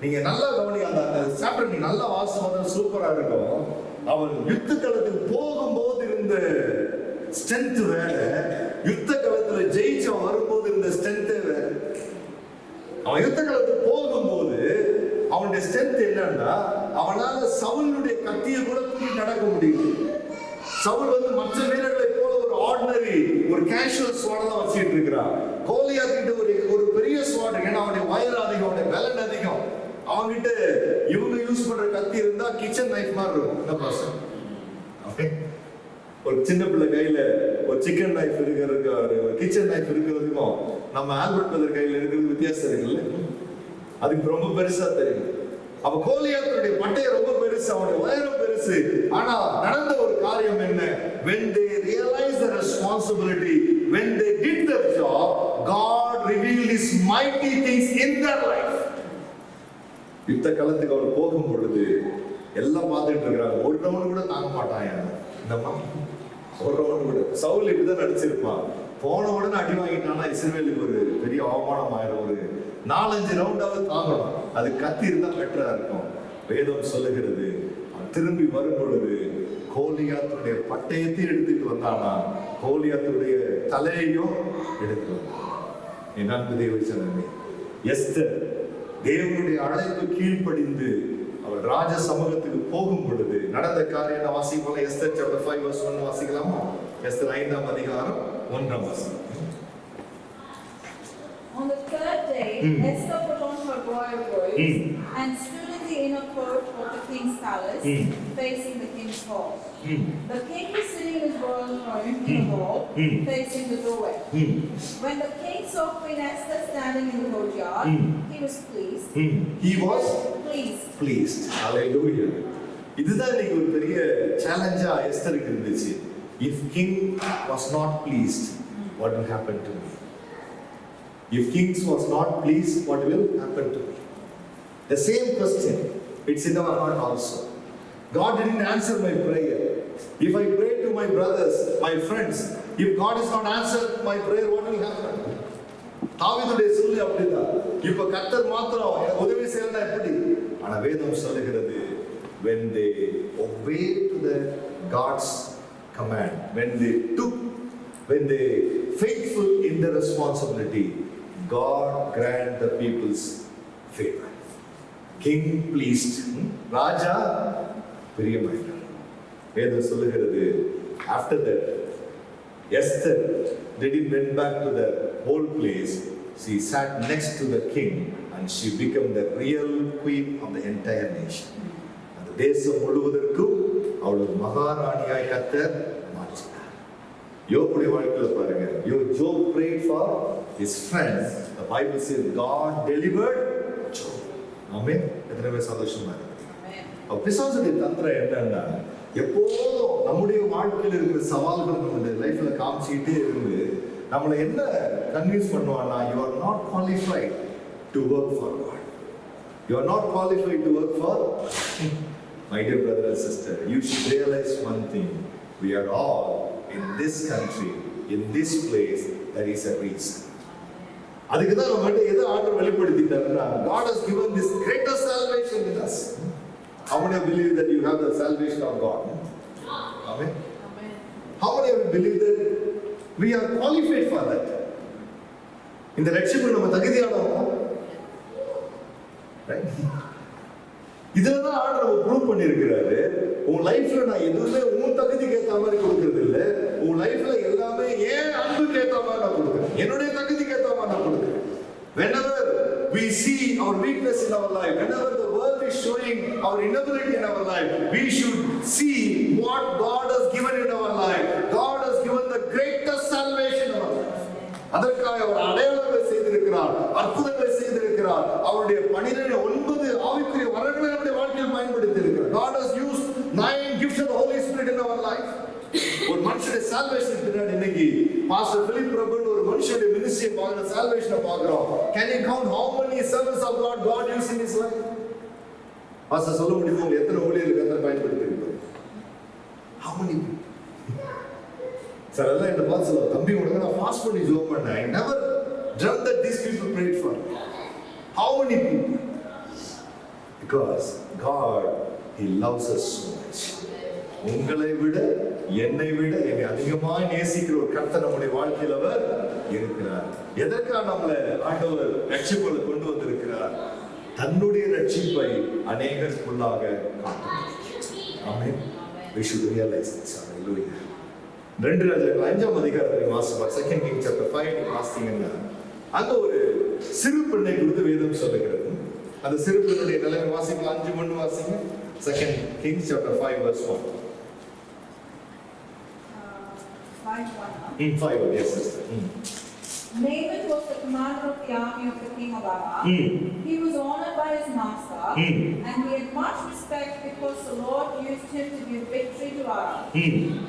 நீங்க நல்லா கவனி, அந்த சாப்டர் நீ நல்லா வாசிப்பது சூப்பரா இருக்கும். அவன் யுத்த களத்துக்கு போகும்போது இருந்த ஸ்ட்ரென்த் வேற, யுத்த களத்துல ஜெயிச்சவன் வரும்போது இருந்த ஸ்ட்ரென்த் வேற. அவன் யுத்த களத்துக்கு போகும்போது அவனுடைய ஸ்ட்ரென்த் என்னன்னா, அவனால சவுலுடைய கத்தியை கூட தூக்கி நடக்க முடியும். சவுல் மற்ற வீரர்களை போல ஒரு ஆர்டினரி ஒரு கேஷுவல் ஸ்வாட் தான் வச்சிட்டு இருக்கிறான். கோலியாத் கிட்ட ஒரு பெரிய ஸ்வாட், ஏன்னா அவனுடைய வயர் அதிகம், அவனுடைய பலன் அதிகம். அவன்கிட்ட இவங்க யூஸ் பண்ற கத்தி இருந்தா கிச்சன் நைஃப் மாதிரி இருக்கும். என்ன பர்சன் ஒரு சின்ன பிள்ளை கையில ஒரு சிக்கன் நைஃப் இருக்கிறதுக்கு ஒரு கிச்சன் நைஃப் இருக்கிறதுக்கும் நம்ம ஆல்பர்ட் பிரதர் கையில இருக்கிறது வித்தியாசம் இருக்குல்ல, அதுக்கு ரொம்ப பெருசா தெரியும். அப்ப கோலியாத்துடைய பட்டைய ரொம்ப பெருசு, அவனுடைய உயரம் பெருசு. ஆனா நடந்த ஒரு காரியம் என்ன? when they realized the responsibility, when they did their job, God revealed his mighty things in their life. யுத்த களத்துக்கு அவர் போகும் பொழுது எல்லாம் பார்த்துட்டு இருக்கிறாங்க, ஒரு ரவுண்ட் கூட தாங்க மாட்டான். என்னம்மா ஒரு ரவுண்ட் கூட? சவுல் இப்படிதான் நடிச்சிருப்பான், போன உடனே அடி வாங்கிட்டான்னா இஸ்ரவேலுக்கு ஒரு பெரிய அவமானம் ஆயிரும். ஒரு 4-5 ரவுண்டாவது தாங்கணும், அது கத்தி இருந்தா பெட்டரா இருக்கும். வேதம் சொல்லுகிறது, திரும்பி வரும் பொழுது கோலியாத்துடைய பட்டயத்தையும் எடுத்துட்டு வந்தானா, கோலியாத்துடைய தலையையும் எடுத்து வந்தான். என் அன்பு தேவ ஜனமே, எஸ்தர் தேவனுடைய அழைப்பு கீழ்ப்படிந்து அவள் ராஜ சமூகத்துக்கு போகும் பொழுது நடந்த காரியம் வாசிக்கலாம். எஸ்தர் chapter 5 verse 1 வாசிக்கலாமா? எஸ்தர் 5ஆம் அதிகாரம் 1ஆம் வசனம். On the third day, Esther put on her royal robes and stood in the inner court of the king's palace, facing the king's hall. The king was sitting in his royal throne in the hall, facing the doorway. When the king saw Queen Esther standing in the courtyard, he was pleased. He was pleased. Hallelujah. இதுதான் இன்னைக்கு ஒரு பெரிய சேலஞ்சா எஸ்தருக்கு இருந்துச்சு. If king was not pleased, what will happen to me? If kings was not pleased, what will happen to me? The same question, it's in our heart also. God didn't answer my prayer. If I pray to my brothers, my friends, if God is not answered my prayer, what will happen? தாவீதுடைய சொல்லி அப்படிதான். இப்ப கர்த்தர் மாத்திரம் எனக்கு உதவி செய்யறதா எப்படி? ஆனா வேதம் சொல்லுகிறது, when they obey to the God's command, when they faithful in the responsibility, God grant the people's favor. King pleased, ராஜா பிரியமாயிட்டார். வேதம் சொல்லுகிறது, after that Esther didn't went back to the whole place. She sat next to the king and she became the real queen of the entire nation. அந்த தேசம் முழுவதற்கும் அவள் ஒரு மகாராணியாய் கர்த்தர் மாற்றினார். யோபுடைய வாழ்க்கையில பாருங்க, Job prayed for his friends. The Bible says God delivered Job. ஆமென். எத்தனை சந்தோஷமா இருக்கு. பிசாசுடைய தந்திரம் என்னன்னா, எப்போதும் நம்முடைய வாழ்க்கையில் இருக்கிற சவால்கள் நம்முடைய லைஃப்ல காமிச்சிக்கிட்டே இருந்து நம்மளை என்ன கன்வின்ஸ் பண்ணுவான்னா, you are not qualified to work for God. You are not qualified to work for my dear brother and sister. You should realize one thing. We are all in this country, in this place, there is a reason. அதுக்கு தான் நம்ம எதை ஆண்டவர் வெளிப்படுத்திட்டாருன்னா, God has given this greatest salvation in us. How many of you believe that you have the salvation of God? Amen. How many of you believe that we are qualified for that? இந்த ரட்சிப்பு நம்ம தகுதியானவங்க, right? இதுலதான் ஆண்டவர் prove பண்ணியிருக்கிறாரு. உன் லைஃப்ல நான் எதுவுமே உன் தகுதிக்கு ஏற்ற மாதிரி கொடுக்கறது இல்லை. உன் லைஃப்ல எல்லாமே ஏன் அன்புக்கு ஏற்ற மாதிரி நான் கொடுக்குறேன், என்னுடைய தகுதிக்கு ஏற்ற மாதிரி நான் கொடுக்குறேன். Whenever we see our weakness in our life, whenever the world is showing our inability in our life, we should see what God has given in our life. God has given the greatest salvation in our life. அதற்காக அவர் அடையாளங்களை செய்திருக்கிறார், அற்புதங்களை செய்திருக்கிறார். அவருடைய 9 ஆவிக்குரிய வரங்களை நம்முடைய வாழ்க்கையில் பயன்படுத்தி இருக்கிறார். God has used 9 gifts of the Holy Spirit in our life. ஒரு மனுஷனுடைய சால்வேஷன் பின்னாடி இன்னைக்கு பாஸ்டர் பிலிப் பிரபுன்னு ஒரு மனுஷனுடைய மினிஸ்ட்ரியை பார்க்குற சால்வேஷனை பார்க்கிறோம். Can you count how many servants of God used in his life? Pastor சொல்ல முடியுமா எத்தனை ஊழியர்கள் கர்த்தர் பயன்படுத்தி இருப்பார்? How many people? சார் எல்லாம் என்ன பார்த்து சொல்லுவாங்க, தம்பி உனக்கு நான் ஃபாஸ்ட் பண்ணி ஜோம் பண்ணேன். I never dreamt that these people prayed for me. How many people? Because God, He loves us so much. உங்களை விட என்னை விட என்னை அதிகமாக நேசிக்கிற ஒரு கர்த்தர் நம்முடைய வாழ்க்கையில் அவர் இருக்கிறார். எதற்காக நம்மளை ஆண்டவர் ரட்சிப்புகளை கொண்டு வந்திருக்கிறார்? தன்னுடைய ரட்சிப்பை அநேகருக்குள்ளாக காட்டுகிறார். ஆமென். We should realize this. Hallelujah. 2 ராஜாக்கள் 5ஆம் அதிகாரத்தை வாசிப்பார். 2 Kings chapter 5 வாசித்தீங்கன்னா அங்க ஒரு சிறு பெண்ணை குறித்து வேதம் சொல்லுகிறது. அந்த சிறு பெண்ணுடைய நிலைமை வாசிக்கலாம். 5:1 வாசிங்க. 2 Kings chapter 5 verse 1. 5:1. Yes, sister. Naaman was the commander of the army of the king of Aram. He was honored by his master, and he had much respect because the Lord used him to give victory to Aram.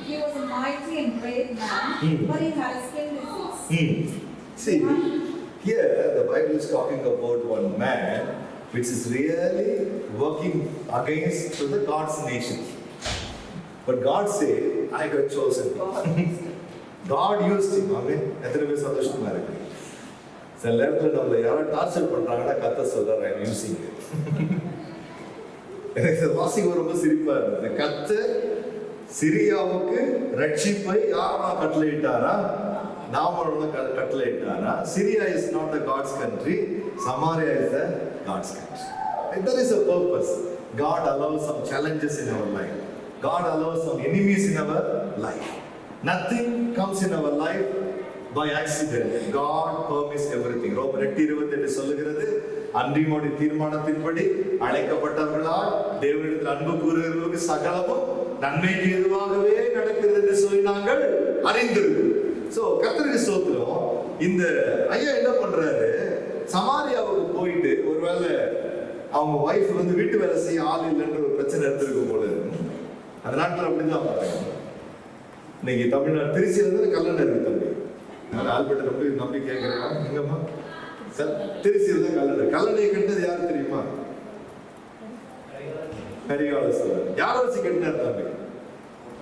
He was a mighty and brave man, but he had a skin disease. See, here the Bible is talking about one man which is really working against to the God's nation. But God said, I got chosen. God used him. Amen. எத்தனை பேர் சந்தோஷமா இருக்கு? சில நேரத்தில் நம்மளை யாராவது torture பண்றாங்கன்னா கர்த்தர் சொல்றாரு, I'm using you. எனக்கு வாசிக்க ரொம்ப சிரிப்பா இருந்தது. கர்த்தர் சிரியாவுக்கு ரட்சிப்பை யாரா கட்டளையிட்டாரா? நாம கட்டளையிட்டாரா? Syria is not the God's country, Samaria is the God's country. There is a purpose. God allows some challenges in our life. God allows some enemies in our life. Nothing comes in our life by accident. God permits everything. ரோமர் 8:28 சொல்லுகிறது, அன்றியோட தீர்மானத்தின்படி அழைக்கப்பட்டவர்களால் தேவனிடத்தில் அன்பு கூறுகிறவர்களுக்கு சகலமும் நன்மைக்கு எதுவாகவே நடக்கிறது என்று சொல்லி நாங்கள் அறிந்திருக்கிறோம். சோ கர்த்தருக்கு ஸ்தோத்திரம். இந்த ஐயா என்ன பண்றாரு, சமாரியாவுக்கு போயிட்டு ஒருவேளை அவங்க வைஃப் வந்து வீட்டு வேலை செய்ய ஆள் இல்லைன்ற ஒரு பிரச்சனை எடுத்திருக்கும் போல. அந்த நாட்டில் அப்படிதான் பாருங்க. இன்னைக்கு தமிழ்நாடு திருச்சியில இருந்து கல்லணை இருக்கு தம்பி. நான் ஆல்பர்ட்டை நம்பி கேட்கிறேன், எங்கம்மா? திருச்சியில தான் கல்லணை. கல்லணையை கட்டினது யாரு தெரியுமா? கரிகாலசோழர். யாரை வச்சு கட்டினார் தம்பி?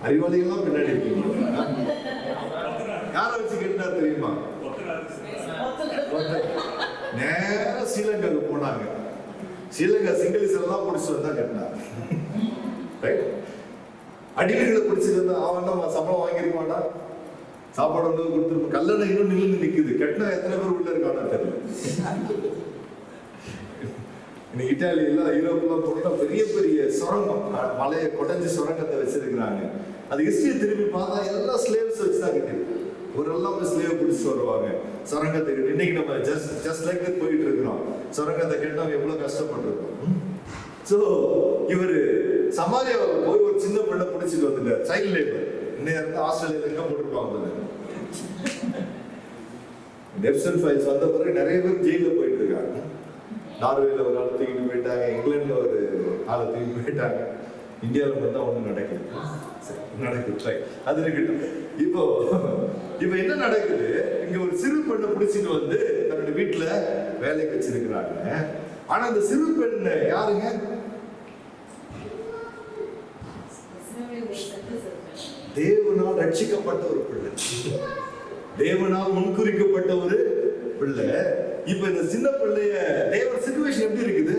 அறிவாளிகள்லாம் பின்னாடி இருக்கீங்க. யாரை வச்சு கட்டினார் தெரியுமா? நேர ஸ்ரீலங்காவுக்கு போனாங்க. ஸ்ரீலங்கா சிங்களீஸ் எல்லாம் பிடிச்சி வந்தா கட்டினார். அடிமைகளை பிடிச்சிட்டு வந்தா அவன் தான் சம்பளம் வாங்கிருப்பான்டா, சாப்பாடு வந்து கொடுத்துருப்போம். கல்லணை இன்னும் நின்று நிக்குது. கட்டினா எத்தனை பேர் உள்ள இருக்கான்னு தெரியல. இன்னைக்கு இட்டாலியெல்லாம் யூரோப்லாம் போனா பெரிய பெரிய சுரங்கம், மலையை கொடைஞ்சு சுரங்கத்தை வச்சிருக்கிறாங்க. அது ஹிஸ்டரியை திரும்பி பார்த்தா எல்லாம் ஸ்லேவ்ஸ் வச்சுதான் கட்டிருக்கு. ஒரு எல்லாம் ஸ்லேவ் பிடிச்சிட்டு வருவாங்க சுரங்கத்தை. இன்னைக்கு நம்ம ஜஸ்ட் லைக் தட் போயிட்டு இருக்கிறோம். சுரங்கத்தை கேட்டா எவ்வளவு கஷ்டப்பட்டிருக்கோம். சோ இவரு சமாரியாவுக்கு போய் ஒரு சின்ன பிள்ளை பிடிச்சிட்டு வந்துட்டார், சைல்ட் லேபர். இன்னைக்கு இருந்து ஆஸ்திரேலியால எங்க போட்டுருப்பாங்க. டெப்சன் ஃபைல்ஸ் வந்த பிறகு நிறைய பேர் ஜெயில போயிட்டு இருக்காங்க. நார்வேல ஒரு ஆள் தூக்கிட்டு போயிட்டாங்க, இங்கிலாந்துல ஒரு ஆளை தூக்கிட்டு போயிட்டாங்க. இந்தியாவில் மட்டும் ஒன்றும் நடக்குது. அது இருக்கட்டும். இப்போ என்ன நடக்குது, இங்க ஒரு சிறு பெண்ணை பிடிச்சிட்டு வந்து தன்னுடைய வீட்டுல வேலைக்கு வச்சிருக்கிறாங்க. ஆனா அந்த சிறு பெண் யாருங்க? தேவனால் ரட்சிக்கப்பட்ட ஒரு பிள்ளை, தேவனால் முன்குறிக்கப்பட்ட ஒரு பிள்ளை. இப்ப இந்த சின்ன பிள்ளைய தேவன் சிச்சுவேஷன் எப்படி இருக்குது?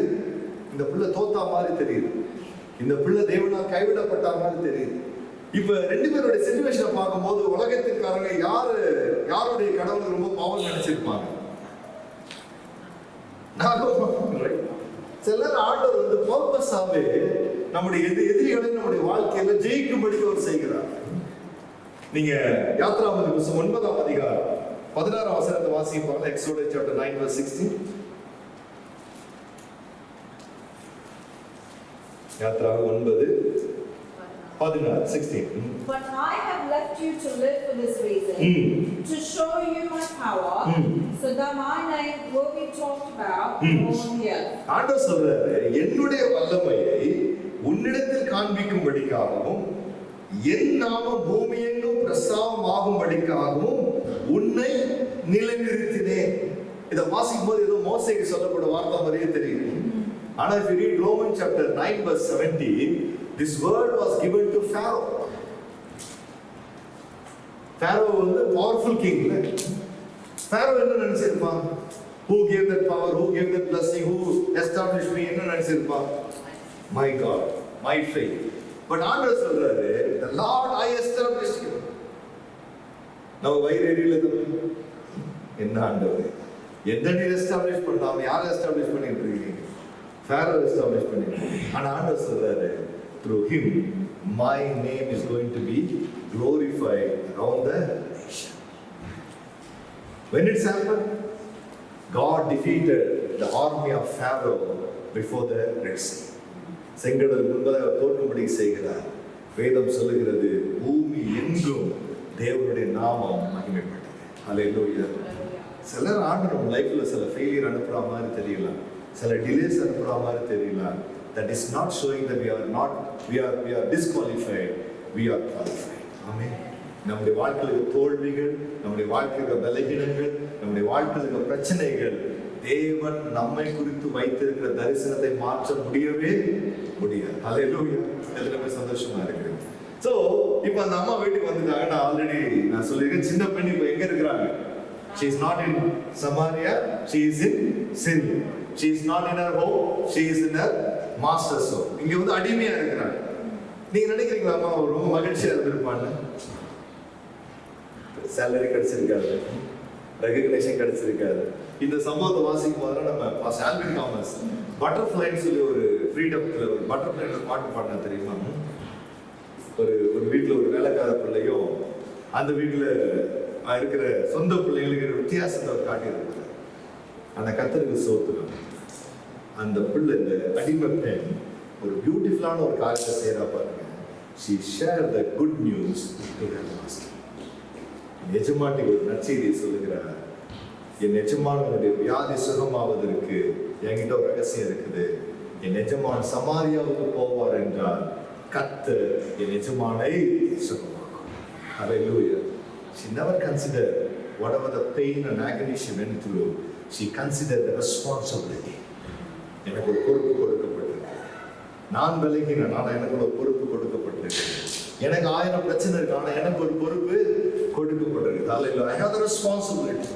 இந்த பிள்ளை தோத்தா மாதிரி தெரியுது, இந்த பிள்ளை தேவனால் கைவிடப்பட்ட மாதிரி தெரியுது. இப்ப ரெண்டு பேருடைய சிச்சுவேஷனை பார்க்கும்போது உலகத்திற்காரங்க யாருடைய கடவுள் ரொம்ப பவர் நினைச்சிருப்பாங்க? சிலர் ஆண்டவர் வந்து பர்பஸாவே நம்முடைய எதிரிகளை நம்முடைய வாழ்க்கையில ஜெயிக்கும்படி அவர் செய்கிறார். நீங்க யாத்ராகமம் புத்தகம் 9ஆம் அதிகாரம் 16ஆம் வசனத்தை வாசிப்பாங்க. Exodus chapter 9 verse 16. யாத்ராகமம் 9:16. But I have left you to live for this reason, to show you my power, so that my name will be talked about all the earth. ஆண்டவர் சொல்றாரு, என்னுடைய வல்லமையை உன்னிடத்தில் காண்பிக்கும்படிக்காகவும் என் நாமம் பூமியெங்கும் பிரஸ்தாபமாகும்படிக்காகவும் உன்னை நிலைநிறுத்தினேன். இதை வாசிக்கும் போது ஏதோ மோசேக்கு சொல்லப்பட்ட வார்த்தை மாதிரியே தெரியும். ஆனா if you read Romans chapter 9 verse 17, this word was given to Pharaoh. Pharaoh வந்து powerful king. Pharaoh என்ன நினைச்சிருப்பான்? Who gave that power? Who gave that blessing? Who established me? என்ன நினைச்சிருப்பான்? My God, my faith. But ஆண்டவர் சொல்றாரு, the Lord I established you. நம்ம வைரேரியில என்ன ஆண்டவர் எந்த நீ எஸ்டாப்ளிஷ் பண்ணாம யாரை எஸ்டாப்ளிஷ் பண்ணிட்டு இருக்கீங்க? Pharaoh எஸ்டாப்ளிஷ் பண்ணிட்டு. ஆனா ஆண்டவர் சொல்றாரு, through him my name is going to be glorified around the nation. When it's happened, God defeated the army of Pharaoh before the Red Sea. செங்கடல் முன்பதாக தோற்கும்படி செய்கிறார். வேதம் சொல்லுகிறது, பூமி எங்கும் தேவனுடைய நாமம் மகிமைப்பட்டது. ஹல்லேலூயா. சிலர் ஆண்டவர் லைஃப்ல சில ஃபெயிலியர் அனுப்புற மாதிரி தெரியலாம், சில டிலேஸ் அனுப்புற மாதிரி தெரியலாம். That is not showing that we are disqualified, we are qualified. ஆமென். நம்முடைய வாழ்க்கையில தோல்விகள், நம்முடைய வாழ்க்கையில பலவீனங்கள், நம்முடைய வாழ்க்கையில பிரச்சனைகள் தேவன் நம்மை குறித்து வைத்திருக்கிற தரிசனத்தை மாற்ற முடியவே முடியாது. ஹல்லேலூயா. எல்லாமே சந்தோஷமா இருக்கு. சோ இப்போ அந்த அம்மா வீட்டுக்கு வந்துட்டாங்க. நான் ஆல்ரெடி சொல்லியிருக்கேன், சின்ன பெண் இப்போ எங்க இருக்கிறாங்க? She is not in Samaria, she is in Syria. She is not in her home, she is in her master's home. இங்க வந்து அடிமையா இருக்கிறாங்க. நீங்க நினைக்கிறீங்களா அம்மா அவர் ரொம்ப மகிழ்ச்சியா இருந்திருப்பான்னு? Salary கிடைச்சிருக்காது, recognition கிடைச்சிருக்காது. இந்த சம்பவத்தை வாசிக்கும் போதெல்லாம் நம்ம ஆல்வின் தாமஸ் பட்டர்ஃப்ளைன்னு சொல்லி ஒரு ஃப்ரீடம்ல ஒரு பட்டர்ஃப்ளைல பாட்டு பாடினா தெரியுமா? ஒரு வீட்டுல ஒரு வேலைக்கார பிள்ளையும் அந்த வீட்டுல இருக்கிற சொந்த பிள்ளைங்களுக்கு வித்தியாசத்தை அவர் காட்டியிருக்காரு. அந்த கர்த்தருக்கு சோத்துரும். அந்த பிள்ளை, இந்த அடிமை பெண் ஒரு பியூட்டிஃபுல்லான ஒரு காரியத்தை செய்யறா பாருங்க. she shared the good news to her master. எஜமாட்டி ஒரு நற்செய்தியை சொல்லுகிறார். என் எஜமானுடைய வியாதி சுகமாவதற்கு என்கிட்ட ஒரு ரகசியம் இருக்குது. என் எஜமான் சமாரியாவுக்கு போவார் என்றால் கர்த்தர் என் எஜமானை சுகமாக்கும். Hallelujah. She never considered whatever the pain and agony she went through. She considered the responsibility. எனக்கு ஒரு பொறுப்பு கொடுக்கப்பட்டிருக்கு. நான் விலகினேன், ஆனால் எனக்கு ஒரு பொறுப்பு கொடுக்கப்பட்டிருக்கு. எனக்கு 1000 பிரச்சனை இருக்கு, ஆனால் எனக்கு ஒரு பொறுப்பு கொடுக்கப்பட்டிருக்கு. Hallelujah. I have the responsibility.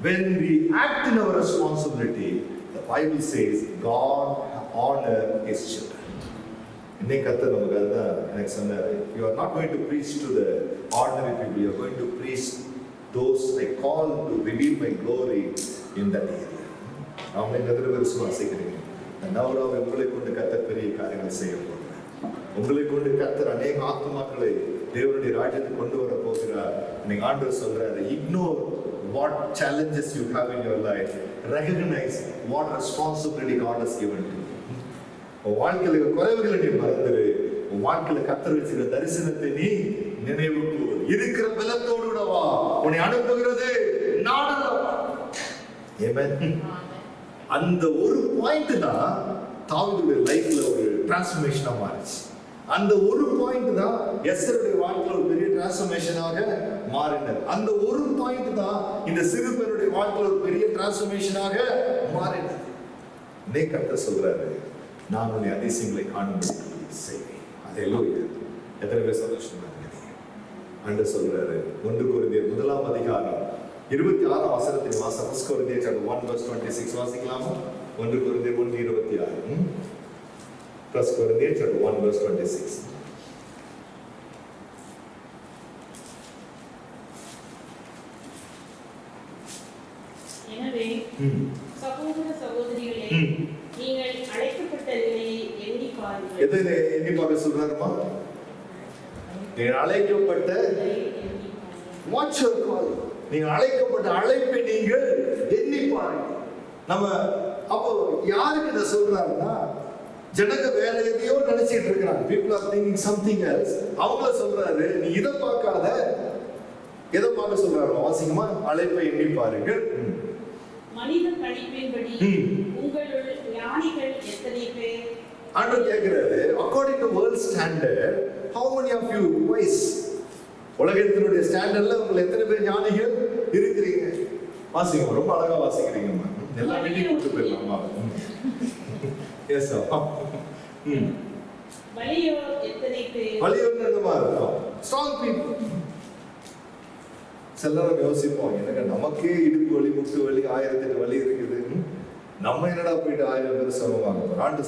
When we act in our responsibility, the Bible says God honor his children. இன்னைக்கு கர்த்தர் நமக்கு அதுதான் எனக்கு சொன்னாரு. You are not going to preach to the ordinary people. You are going to preach those I call to reveal my glory in that area. நாம இந்த இடத்துல விசுவாசிக்கிறீங்க. நவராவை உங்களை கொண்டு கர்த்தர் பெரிய காரியங்களை செய்ய போகிறார். உங்களை கொண்டு கர்த்தர் அநேக ஆத்துமாக்களை தேவனுடைய ராஜ்யத்துக்கு கொண்டு வர போகிறார். இன்னைக்கு ஆண்டவர் சொல்றாரு, ignore what challenges you have in your life. Recognize what responsibility God has given to you. உன் வாழ்க்கையில குறைவுகளை நீ மறந்துரு. உன் வாழ்க்கையில கர்த்தர் வச்சிருக்கிற தரிசனத்தை நீ நினைவு கூறு. இருக்கிற பலத்தோடு வா. உன்னை அனுப்புகிறது நான் அல்லவா. ஆமென். அந்த ஒரு பாயிண்ட் தான் தாவீதுடைய லைஃப்ல ஒரு டிரான்ஸ்ஃபர்மேஷனா மாறிச்சு. அந்த ஒரு பாயிண்ட் தான் எஸ்தருடைய வாழ்க்கையில ஒரு பெரிய டிரான்ஸ்ஃபர்மேஷனாக மாறினது. அந்த ஒரு பாயிண்ட் தான் இந்த சிறு பேருடைய வாழ்க்கையில ஒரு பெரிய டிரான்ஸ்ஃபர்மேஷனாக மாறினது. இன்னைக்கு கர்த்தர் சொல்றாரு, நான் உன்னை அதிசயங்களை காணும்படி செய்வேன். ஹல்லேலூயா. எத்தனை பேர் சந்தோஷமா இருக்கீங்க? ஆண்டவர் சொல்றாரு 1 கொரிந்தியர் 1ஆம் அதிகாரம் 26ஆம் வசனத்தின் வாசம். 1 Corinthians chapter 1:26 வாசிக்கலாமா? 1 கொரிந்தியர் 1:26. 1 Corinthians chapter 1:26. எனவே சகோதர சகோதரிகளே, நீங்கள் அழைக்கப்பட்ட நிலையை எண்ணி பாருங்கள். எதை எண்ணி பார்க்க சொல்றாருமா? நீங்கள் அழைக்கப்பட்ட watch your call. நீங்கள் அழைக்கப்பட்ட அழைப்பை நீங்கள் எண்ணி பாருங்கள். நம்ம அப்போ யாருக்கு இதை சொல்றாருன்னா, ஜனங்க வேற எதையோ நினைச்சிட்டு இருக்கிறாங்க. people are thinking something else. அவங்கள சொல்றாரு, நீ இதை பார்க்காத, எதை பார்க்க சொல்றாரு? வாசிங்கமா, அழைப்பை எண்ணி பாருங்கள். மனித கணிப்பின்படி உங்களுள் ஞானிகள் எத்தனை பேர்? ஆண்டவர் கேட்கிறாரு, according to world standard, how many of you wise? உலகத்தினுடைய ஸ்டாண்டர்ட்ல உங்களுக்கு எத்தனை பேர் ஞானிகள் இருக்கிறீங்க? வாசிங்க, ரொம்ப அழகா வாசிக்கிறீங்கம்மா. எல்லாம் வீட்டுக்கு கூட்டு போயிடலாமா? எஸ் வலியோர் எத்தனை பேர்? வலியோர்னு என்னமா இருக்கும்? Strong people. சில நேரம் யோசிப்போம், எனக்கு நமக்கே இடுப்பு வலி, முட்டு வலி, 1008 வலி இருக்குது, நம்ம என்னடா போயிட்டு 1000 பேர் சமமாக. ஆண்டு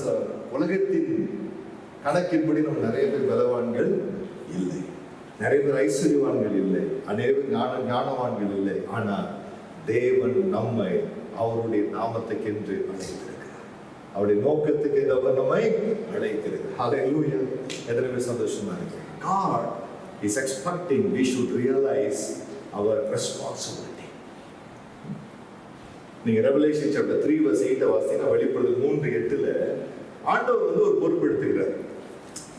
உலகத்தின் கணக்கின்படி நம்ம நிறைய பேர் பலவான்கள் இல்லை, நிறைய பேர் ஐஸ்வர்யவான்கள் இல்லை, அநேக பேர் ஞானவான்கள் இல்லை. ஆனால் தேவன் நம்மை அவருடைய நாமத்துக்கென்று அழைத்திருக்கிறார். அவருடைய நோக்கத்துக்கு அவர் நம்மை அழைத்திருக்கிறார். ஹல்லேலூயா. எத்தனை பேர் சந்தோஷமா இருக்கு? God is expecting we should realize our responsibility. நீங்க ரெவலேஷன் சாப்டர் 3:8 வாசினா, வெளிப்படுதல் 3:8ல ஆண்டவர் ஒரு பொறுப்பு எடுத்துக்கிறார்.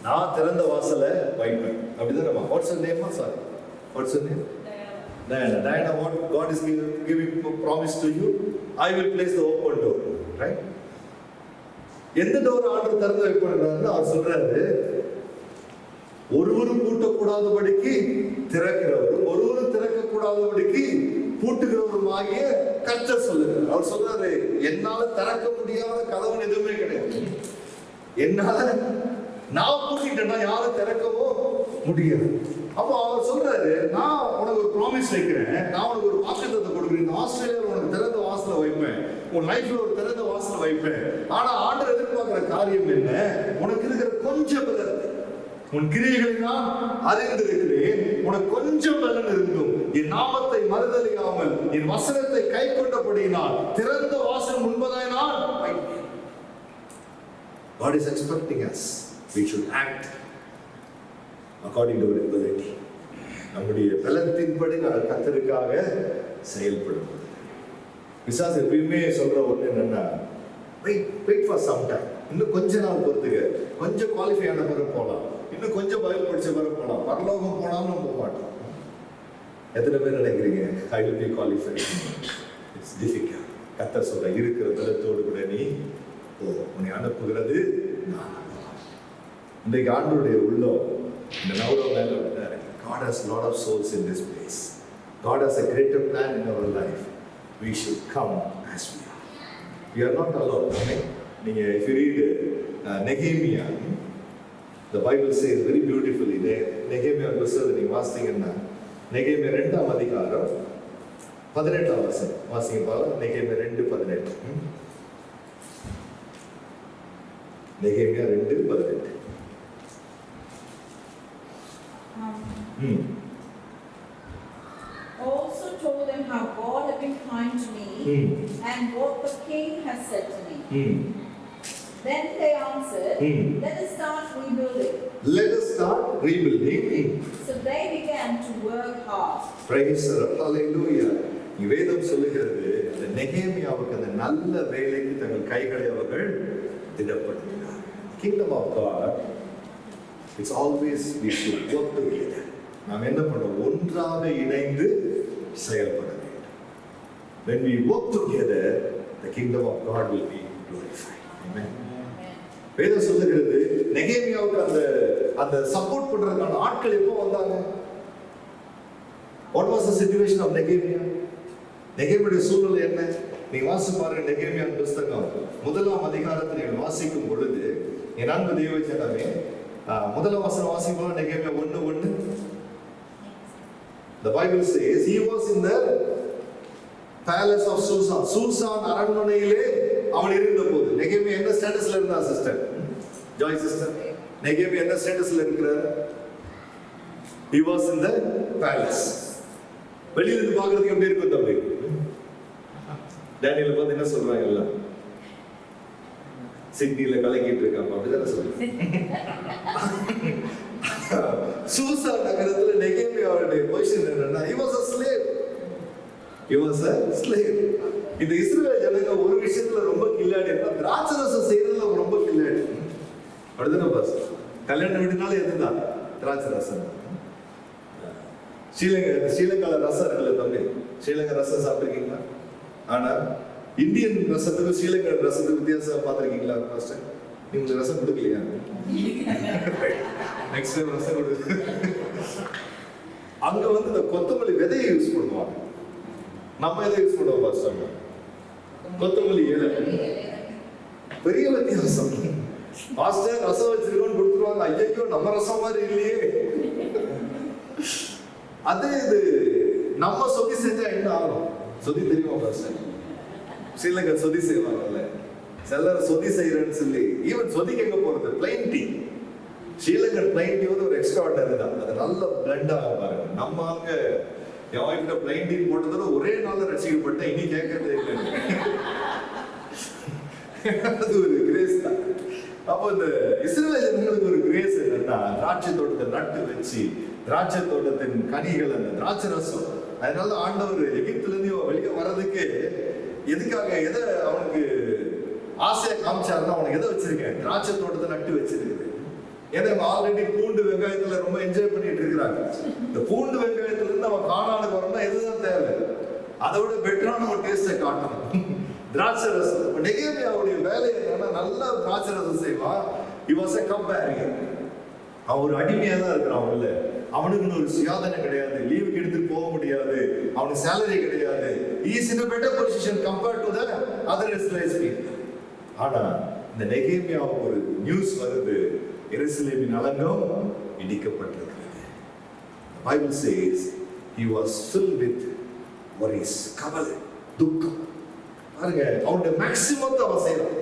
நான் திறந்த வாசலை வைப்பேன். அப்படிதான். What's your name? Sorry, what's your name? Diana, what God is giving promise to you, I will place the open door, right? எந்த டோர் ஆண்டவர் திறந்து வைப்பார்னா, அவர் சொல்றாரு, ஒருவரும் பூட்டக்கூடாதபடிக்கு திறக்கிறவரும் ஒருவரும் திறக்கக்கூடாதபடிக்கு பூட்டுகிறவரும் ஆகிய கர்த்தர் சொல்லுகிறார். அவர் சொல்றாரு, என்னால திறக்க முடியாத கதவு எதுவுமே கிடையாது. என்னால நான் பூட்டிட்டேன்னா யாரும் திறக்கவோ முடியாது. அப்போ அவர் சொல்றாரு, நான் உனக்கு ஒரு ப்ராமிஸ் வைக்கிறேன், நான் உனக்கு ஒரு வாக்குத்தத்தத்தை கொடுக்குறேன். இந்த ஆஸ்திரேலியாவில் உனக்கு திறந்த வாசலை வைப்பேன், உன் லைஃப்ல ஒரு திறந்த வாசலை வைப்பேன். ஆனா ஆண்டவர் எதிர்பார்க்கிற காரியம் என்ன? உனக்கு இருக்கிற கொஞ்சம் பலத்தை, உன் கிரியைகளை நான் அறிந்திருக்கிறேன். உனக்கு கொஞ்சம் பலன் இருந்தும் என் நாமத்தை மறுதலியாமல் என் வசனத்தை கை கொண்டபடியினால் திறந்த வாசல் முன்பதாய் நான் வைப்பேன். God is expecting us. We should act according to our ability. நம்முடைய பலத்தின்படி நான் கர்த்தருக்காக செயல்படும். பிசாசு எப்பயுமே சொல்ற ஒண்ணு என்னன்னா, wait for some time. இன்னும் கொஞ்ச நாள் பொறுத்துக்க, கொஞ்சம் குவாலிஃபை ஆன பிறகு போகலாம், இன்னும் கொஞ்சம் பைபிள் படிச்ச பிறகு போகலாம், பரலோகம் போனாலும் போக மாட்டோம். எத்தனை பேர் நினைக்கிறீங்க I will be qualified? It's difficult. கர்த்தர் சொல்ற இருக்கிற பலத்தோடு கூட நீ போ, உன்னை அனுப்புகிறது நான். இன்றைக்கு ஆண்டவருடைய உள்ளம் இந்த நவரோ மேல விட்டாரு. God has a lot of souls in this place. God has a greater plan in our life. We should come as we are. We are not alone. நீங்க if you read Nehemiah, the Bible says very beautifully. Nehemiah புத்தகத்தை நீங்க வாசித்தீங்கன்னா, நெகேமியா 2ஆம் அதிகாரம் 18ஆம் வசனம் வாசிங்க பாருங்க. நெகேமியா 2:18. நெகேமியா 2:18. Also told them how God had been kind to me and what the king has said to me. Then they answered, let us start rebuilding. Let us start rebuilding. So they began to work hard. Praise the Lord. Hallelujah. வேதம் சொல்லுகிறது, அந்த நெகேமியாவுக்கு அந்த நல்ல வேலைக்கு தங்கள் கைகளை அவர்கள் திடப்படுத்தினார். Kingdom of God, it's always we should work together. நாம் என்ன பண்ணோம்? ஒன்றாக இணைந்து செயல்பட வேண்டும். When we work together, the kingdom of God will be glorified. Amen. வேதம் சொல்லுகிறது, நெகேமியாவுக்கு அந்த சப்போர்ட் பண்றதுக்கான ஆட்கள் எப்போ வந்தாங்க? What was the situation of Nehemiah? நெகேமியாவுடைய சூழ்நிலை என்ன? நீங்க வாசி பாருங்க. நெகேமியா புத்தகம் 1ஆம் அதிகாரத்தில் நீங்கள் வாசிக்கும் பொழுது, என் அன்பு தேவ ஜனமே, முதலாம் வசனம் வாசிப்போம். நெகேமியா 1:1. The Bible says he was in the palace of Susan. Susan அரண்மனையிலே அவன் இருந்தபோது. நெகேமியா என்ன ஸ்டேட்டஸ்ல இருந்தா சிஸ்டர்? ஜாய் சிஸ்டர், நெகேமியா என்ன ஸ்டேட்டஸ்ல இருக்கிறார்? He was in the palace. வெளியில இருந்து பார்க்கிறதுக்கு எப்படி இருக்கும் தம்பி? டேனியல் பார்த்து என்ன சொல்றாங்க எல்லாம்? சிட்னில கலக்கிட்டு இருக்காங்க, அப்படிதானே சொல்றாங்க. சூசா நகரத்துல நெகேமியாவுடைய பொசிஷன் என்னன்னா, he was a slave. He was a slave. இந்த இஸ்ரவேல் ஜனங்க ஒரு விஷயத்துல ரொம்ப கில்லாடி, திராட்சரசம் செய்யறதுல ரொம்ப கில்லாடி. அப்படிதானே பாஸ்? கல்யாணம் வீடுனால எதுதான்? திராட்சரசம். ஸ்ரீலங்கால ரசம் இருக்குல்ல தம்பி, ஸ்ரீலங்கா ரசம் சாப்பிட்டுருக்கீங்களா? ஆனா இந்தியன் ரசத்துக்கு ஸ்ரீலங்கா ரசத்துக்கு வித்தியாசம் பார்த்துருக்கீங்களா? ஃபர்ஸ்ட் நீங்க ரசம் கொடுக்கலையா? நெக்ஸ்ட் டைம் ரசம் கொடுக்கு. அங்க வந்து இந்த கொத்தமல்லி விதையை யூஸ் பண்ணுவாங்க. நம்ம எதை யூஸ் பண்ணுவோம் ஃபர்ஸ்ட்? கொத்தமல்லி இலை. பெரிய வித்தியாசம். மாஸ்டர் ரசம் வச்சிருக்கோன்னு கொடுத்துருவாங்க. ஐயோ நம்ம ரசம் மாதிரி இல்லையே. அதே இது நம்ம சொதி செஞ்சா என்ன ஆகும்? சொதி தெரியுமா ஃபர்ஸ்ட்? ஸ்ரீலங்கா சொதி செய்வாங்கல்ல, சிலர் சொதி செய்யறேன்னு சொல்லி ஈவன் சொதிக்கு எங்க போறது? Plain tea. Sri Lankan plain tea வந்து ஒரு எக்ஸ்ட்ராடனரி தான். அது நல்ல பிளண்ட் ஆகும் பாருங்க. நம்ம அங்க என் வைஃப்ட பிளைன் டீ போட்டதோட ஒரே நாள்ல ரசிக்கப்பட்ட, இனி கேட்கறதே இல்லை. அது ஒரு கிரேஸ் தான். அப்போ இந்த இஸ்ரவேல் ஜனங்களுக்கு ஒரு கிரேஸ் என்னன்னா, திராட்சை தோட்டத்தை நட்டு வச்சு திராட்சை தோட்டத்தின் கனிகள், அந்த திராட்சை ரசம். அதனால ஆண்டவர் எகிப்துல இருந்து வெளியே வர்றதுக்கு எதுக்காக எதை அவனுக்கு ஆசையை காமிச்சாருன்னா, அவனுக்கு எதை வச்சிருக்கேன்? திராட்சை தோட்டத்தை நட்டு வச்சிருக்கு. ஏன்னா ஆல்ரெடி பூண்டு வெங்காயத்துல ரொம்ப என்ஜாய் பண்ணிட்டு இருக்கிறாங்க. இந்த பூண்டு வெங்காயத்துல இருந்து அவன் காணானுக்கு வரணும்னா எதுதான் தேவை? அதை விட பெட்டரான ஒரு டேஸ்டை காட்டணும். திராட்சை ரசம். நெகேமியாவுடைய வேலை என்னன்னா, நல்லா திராட்சை ரசம் செய்வான். He was a companion. அவன் ஒரு அடிமையா தான் இருக்கிறான். இல்ல, அவனுக்குன்னு ஒரு சுயாதனை கிடையாது, லீவுக்கு எடுத்துட்டு போக முடியாது, அவனுக்கு சேலரி கிடையாது. He is in a better position compared to the other Israelites people. ஆனா இந்த நெகேமியாவுக்கு ஒரு நியூஸ் வருது, எருசலேமின் அலங்கம் இடிக்கப்பட்டிருக்கிறது. Bible says he was filled with worries, கவலை, துக்கம். பாருங்க, அவனுடைய மேக்ஸிமத்தை அவன் செய்யறான்.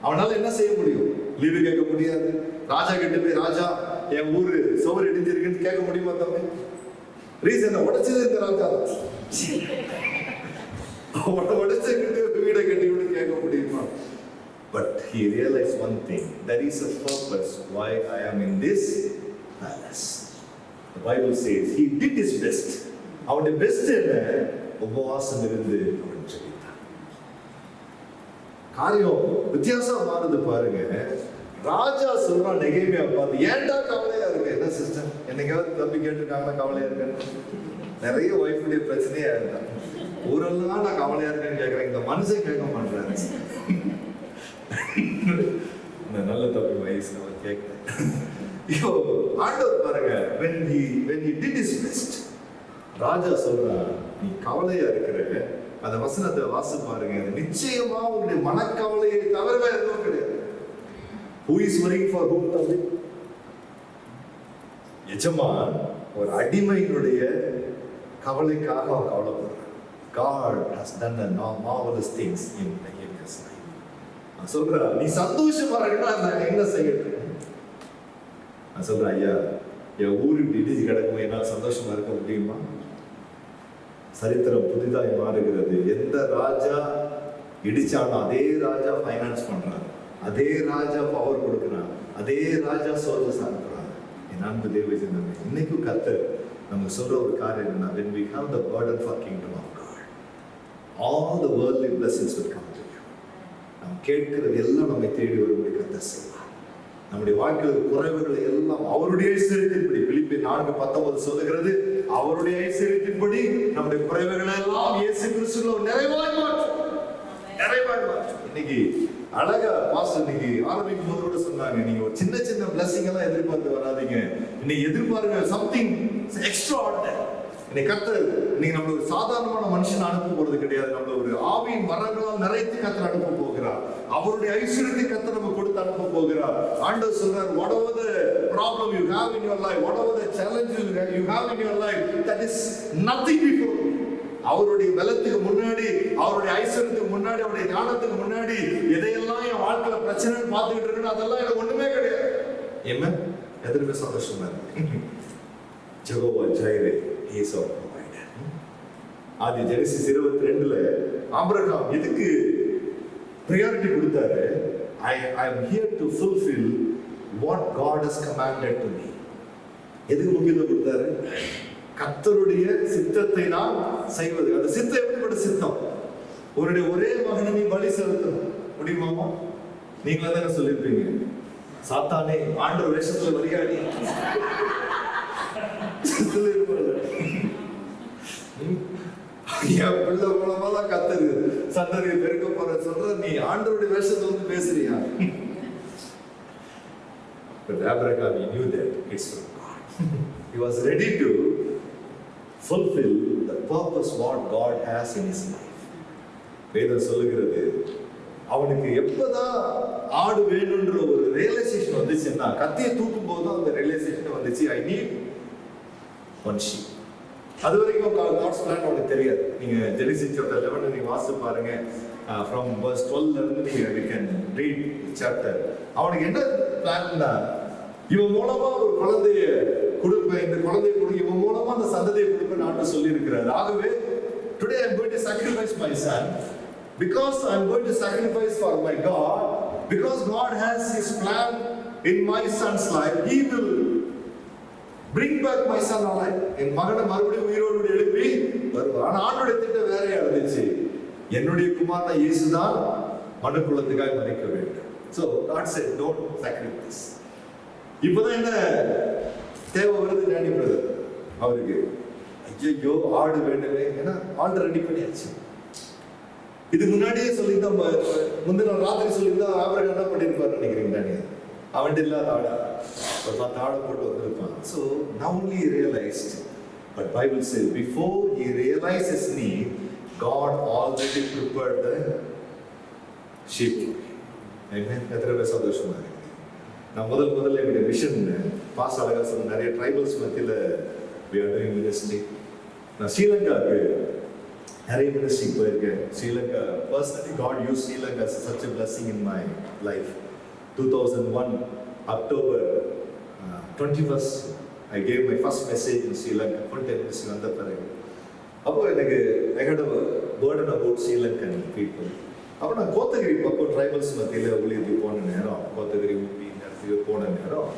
அவனால என்ன செய்ய முடியும்? லீவு கேட்க முடியாது. ராஜா கிட்ட போய், ராஜா என் ஊரு சுவர் இடிஞ்சிருக்குன்னு கேட்க முடியுமா தம்பி? ரீசன் உடைச்சது இந்த ராஜா உடைச்சுக்கிட்டு வீடை கட்டி விட்டு கேட்க முடியுமா? But he realized one thing, there is a purpose why I am in this palace. The Bible says he did his best. அவனுடைய பெஸ்ட் என்ன? உபவாசம் இருந்து அவன் ஜெபித்தான். காரியம் வித்தியாசம் மாறுது பாருங்க. ராஜா சொல்றான் நெகேமியா பார்த்து, ஏன்டா கவலையா இருக்கு? என்ன சிஸ்டர், என்னைக்காவது தம்பி கேட்டுருக்காங்க கவலையா இருக்கேன்னு? நிறைய ஒய்ஃபுடைய பிரச்சனையா இருந்தா ஊரெல்லாம் நான் கவலையா இருக்கேன்னு கேட்கறேன், இந்த மனுஷன் கேட்க மாட்டேறாரு. நல்ல தம்பி வயசு அவர் கேட்கிறேன். இப்போ ஆண்டவர் பாருங்க, when he did his best, ராஜா சொல்றான் நீ கவலையா இருக்கிற அந்த வசனத்தை வாசி பாருங்க, நிச்சயமா உங்களுடைய மனக்கவலையை தவிர வேற எதுவும் கிடையாது. Who is worrying for whom தம்பி? எஜமான் ஒரு அடிமையினுடைய கவலைக்காக அவன் கவலைப்படுறான். God has done a marvelous things in Nehemiah's life. நான் சொல்றேன் நீ சந்தோஷமா இருக்கா, நான் என்ன செய்யணும்? நான் சொல்றேன் ஐயா, என் ஊரு இடிஞ்சு கிடக்கும், என்னால் சந்தோஷமா இருக்க முடியுமா? சரித்திரம் புதிதாய் மாறுகிறது. எந்த ராஜா இடிச்சானோ அதே ராஜா ஃபைனான்ஸ் பண்றான், அதே ராஜா பவர் கொடுக்கிறான், அதே ராஜா சோர்ஸ் அனுப்புறான். என் அன்பு தேவ ஜனமே, இன்னைக்கும் கர்த்தர் நம்ம சொல்ற ஒரு காரியம் என்ன? when we have the burden for kingdom of God, all the worldly blessings will come to you. நாம் கேட்கிறது எல்லாம் நம்மை தேடி வரும்படி கர்த்தர் செய்வார். நம்முடைய வாழ்க்கையில் குறைவுகளை எல்லாம் அவருடைய ஐஸ்வரியத்தின்படி, பிலிப்பியர் 4:19 சொல்லுகிறது, அவருடைய ஐஸ்வரியத்தின்படி நம்முடைய குறைவுகளை எல்லாம் இயேசு கிறிஸ்துவின் நிறைவாய் மாற்றும். இன்னைக்கு அழகா பாஸ்டர் இன்னைக்கு ஆரம்பிக்கும் போது கூட சொன்னாங்க, நீங்க ஒரு சின்ன சின்ன பிளஸிங் எல்லாம் எதிர்பார்த்து வராதீங்க, இன்னைக்கு எதிர்பாருங்க சம்திங் எக்ஸ்ட்ரா ஆர்டினரி. இன்னைக்கு கர்த்தர் இன்னைக்கு நம்மள ஒரு சாதாரணமான மனுஷன் அனுப்ப போறது கிடையாது, நம்மள ஒரு ஆவியின் வரங்களால் நிறைத்து கர்த்தர் அனுப்ப போகிறார். அவருடைய ஐஸ்வரியத்தை கர்த்தர் நம்ம கொடுத்து அனுப்ப போகிறார். ஆண்டவர் சொல்றார், whatever the problem you have in your life, whatever the challenges you have in your life, that is nothing before me. அவருடைய பலத்துக்கு முன்னாடி, அவருடைய ஐஸ்வரியத்துக்கு முன்னாடி, அவருடைய ஞானத்துக்கு முன்னாடி எதையெல்லாம் என் வாழ்க்கையில பிரச்சனைன்னு பார்த்துக்கிட்டு இருக்கணும், அதெல்லாம் எனக்கு ஒண்ணுமே கிடையாது. ஏமே எதிர்ப்பு சந்தோஷமா இருக்கு. Jehovah Jireh, he is our provider. ஆதி ஜெனசிஸ் 22ல ஆபிரகாம் எதுக்கு priority கொடுத்தாரு? I am here to fulfill what God has commanded to me. எதுக்கு முக்கியத்துவம் கொடுத்தாரு? கர்த்தருடைய சித்தத்தை நான் செய்வது. அந்த சித்தம் எப்படிப்பட்ட சித்தம்? ஒருடைய ஒரே மகனை நீ பலி செலுத்தணும் முடியுமாமா? நீங்களா தானே சொல்லியிருப்பீங்க, சாத்தானே ஆண்டவர் வேஷத்துல வரியாடி என் பிள்ளை மூலமா தான் கத்தரு சந்ததியை பெருக்க போற சொல்ற, நீ ஆண்டவருடைய வேஷத்துல வந்து பேசுறியா? But Abraham, he knew that it's from God. He was ready to fulfill the purpose what God has in his life. வேதம் சொல்லுகிறது, அவனுக்கு எப்பதான் ஆடு வேணும்ன்ற ஒரு ரியலைசேஷன் வந்துச்சுன்னா, கத்தியை தூக்கும் போது அந்த ரியலைசேஷன் வந்துச்சு, I need one sheep. அது வரைக்கும் God's plan அவனுக்கு தெரியாது. நீங்க ஜெனசிஸ் chapter 11 நீங்க வாசிச்சு பாருங்க, from verse 12 ல இருந்து நீங்க we can read chapter. அவனுக்கு என்ன பிளான்னா, இவன் மூலமா ஒரு குழந்தைய கொடுப்பேன், இந்த குழந்தைய கொடுக்க, இவன் மூலமா அந்த சந்ததியை கொடுப்பேன் ஆண்டு சொல்லி இருக்கிறார். ஆகவே today I am going to sacrifice my son, because I am going to sacrifice for my God, because God has his plan in my son's life, he will bring back my son alive. என் மகனை மறுபடியும் உயிரோடு எழுப்பி வருவார். ஆனா ஆண்டோட திட்டம் வேறையா இருந்துச்சு. என்னுடைய குமாரன் இயேசுதான் மனுக்குலத்துக்காக மரிக்க வேண்டும். So God said, don't sacrifice. இப்பதான் என்ன தேவை வருது டேடி பிரதர் அவருக்கு? ஐயோ ஆடு வேண்டுமே, ஏன்னா ஆடு ரெடி பண்ணியாச்சு. இது முன்னாடியே சொல்லியிருந்தா, முந்தின ராத்திரி சொல்லியிருந்தா ஆபிரகாம் என்ன பண்ணிருப்பாரு நினைக்கிறீங்க டேடி? அவன்கிட்ட இல்லாத ஆடா ஒரு 10 ஆடு போட்டு வந்திருப்பான். So now only he realized, but Bible says before he realized his need, God already prepared the sheep. Amen. எத்தனை பேர் சந்தோஷமா இருக்கு? நான் முதல்ல என்னுடைய விஷன் பாஸ் அழகா சொன்ன, நிறைய ட்ரைபல்ஸ் மத்தியில் we are doing ministry. நான் ஸ்ரீலங்காவுக்கு நிறைய மினிஸ்ட்ரி போயிருக்கேன். Sri Lanka personally God used Sri Lanka as such a blessing in my life. 2001 October 21st I gave my first message in Sri Lanka. Full time message வந்த பிறகு அப்போ எனக்கு I had a burden about Sri Lankan people. அப்போ நான் கோத்தகிரி பக்கம் tribals மத்தியில் ஊழியத்துக்கு போன நேரம், கோத்தகிரி ஊட்டி நேரத்துக்கு போன நேரம்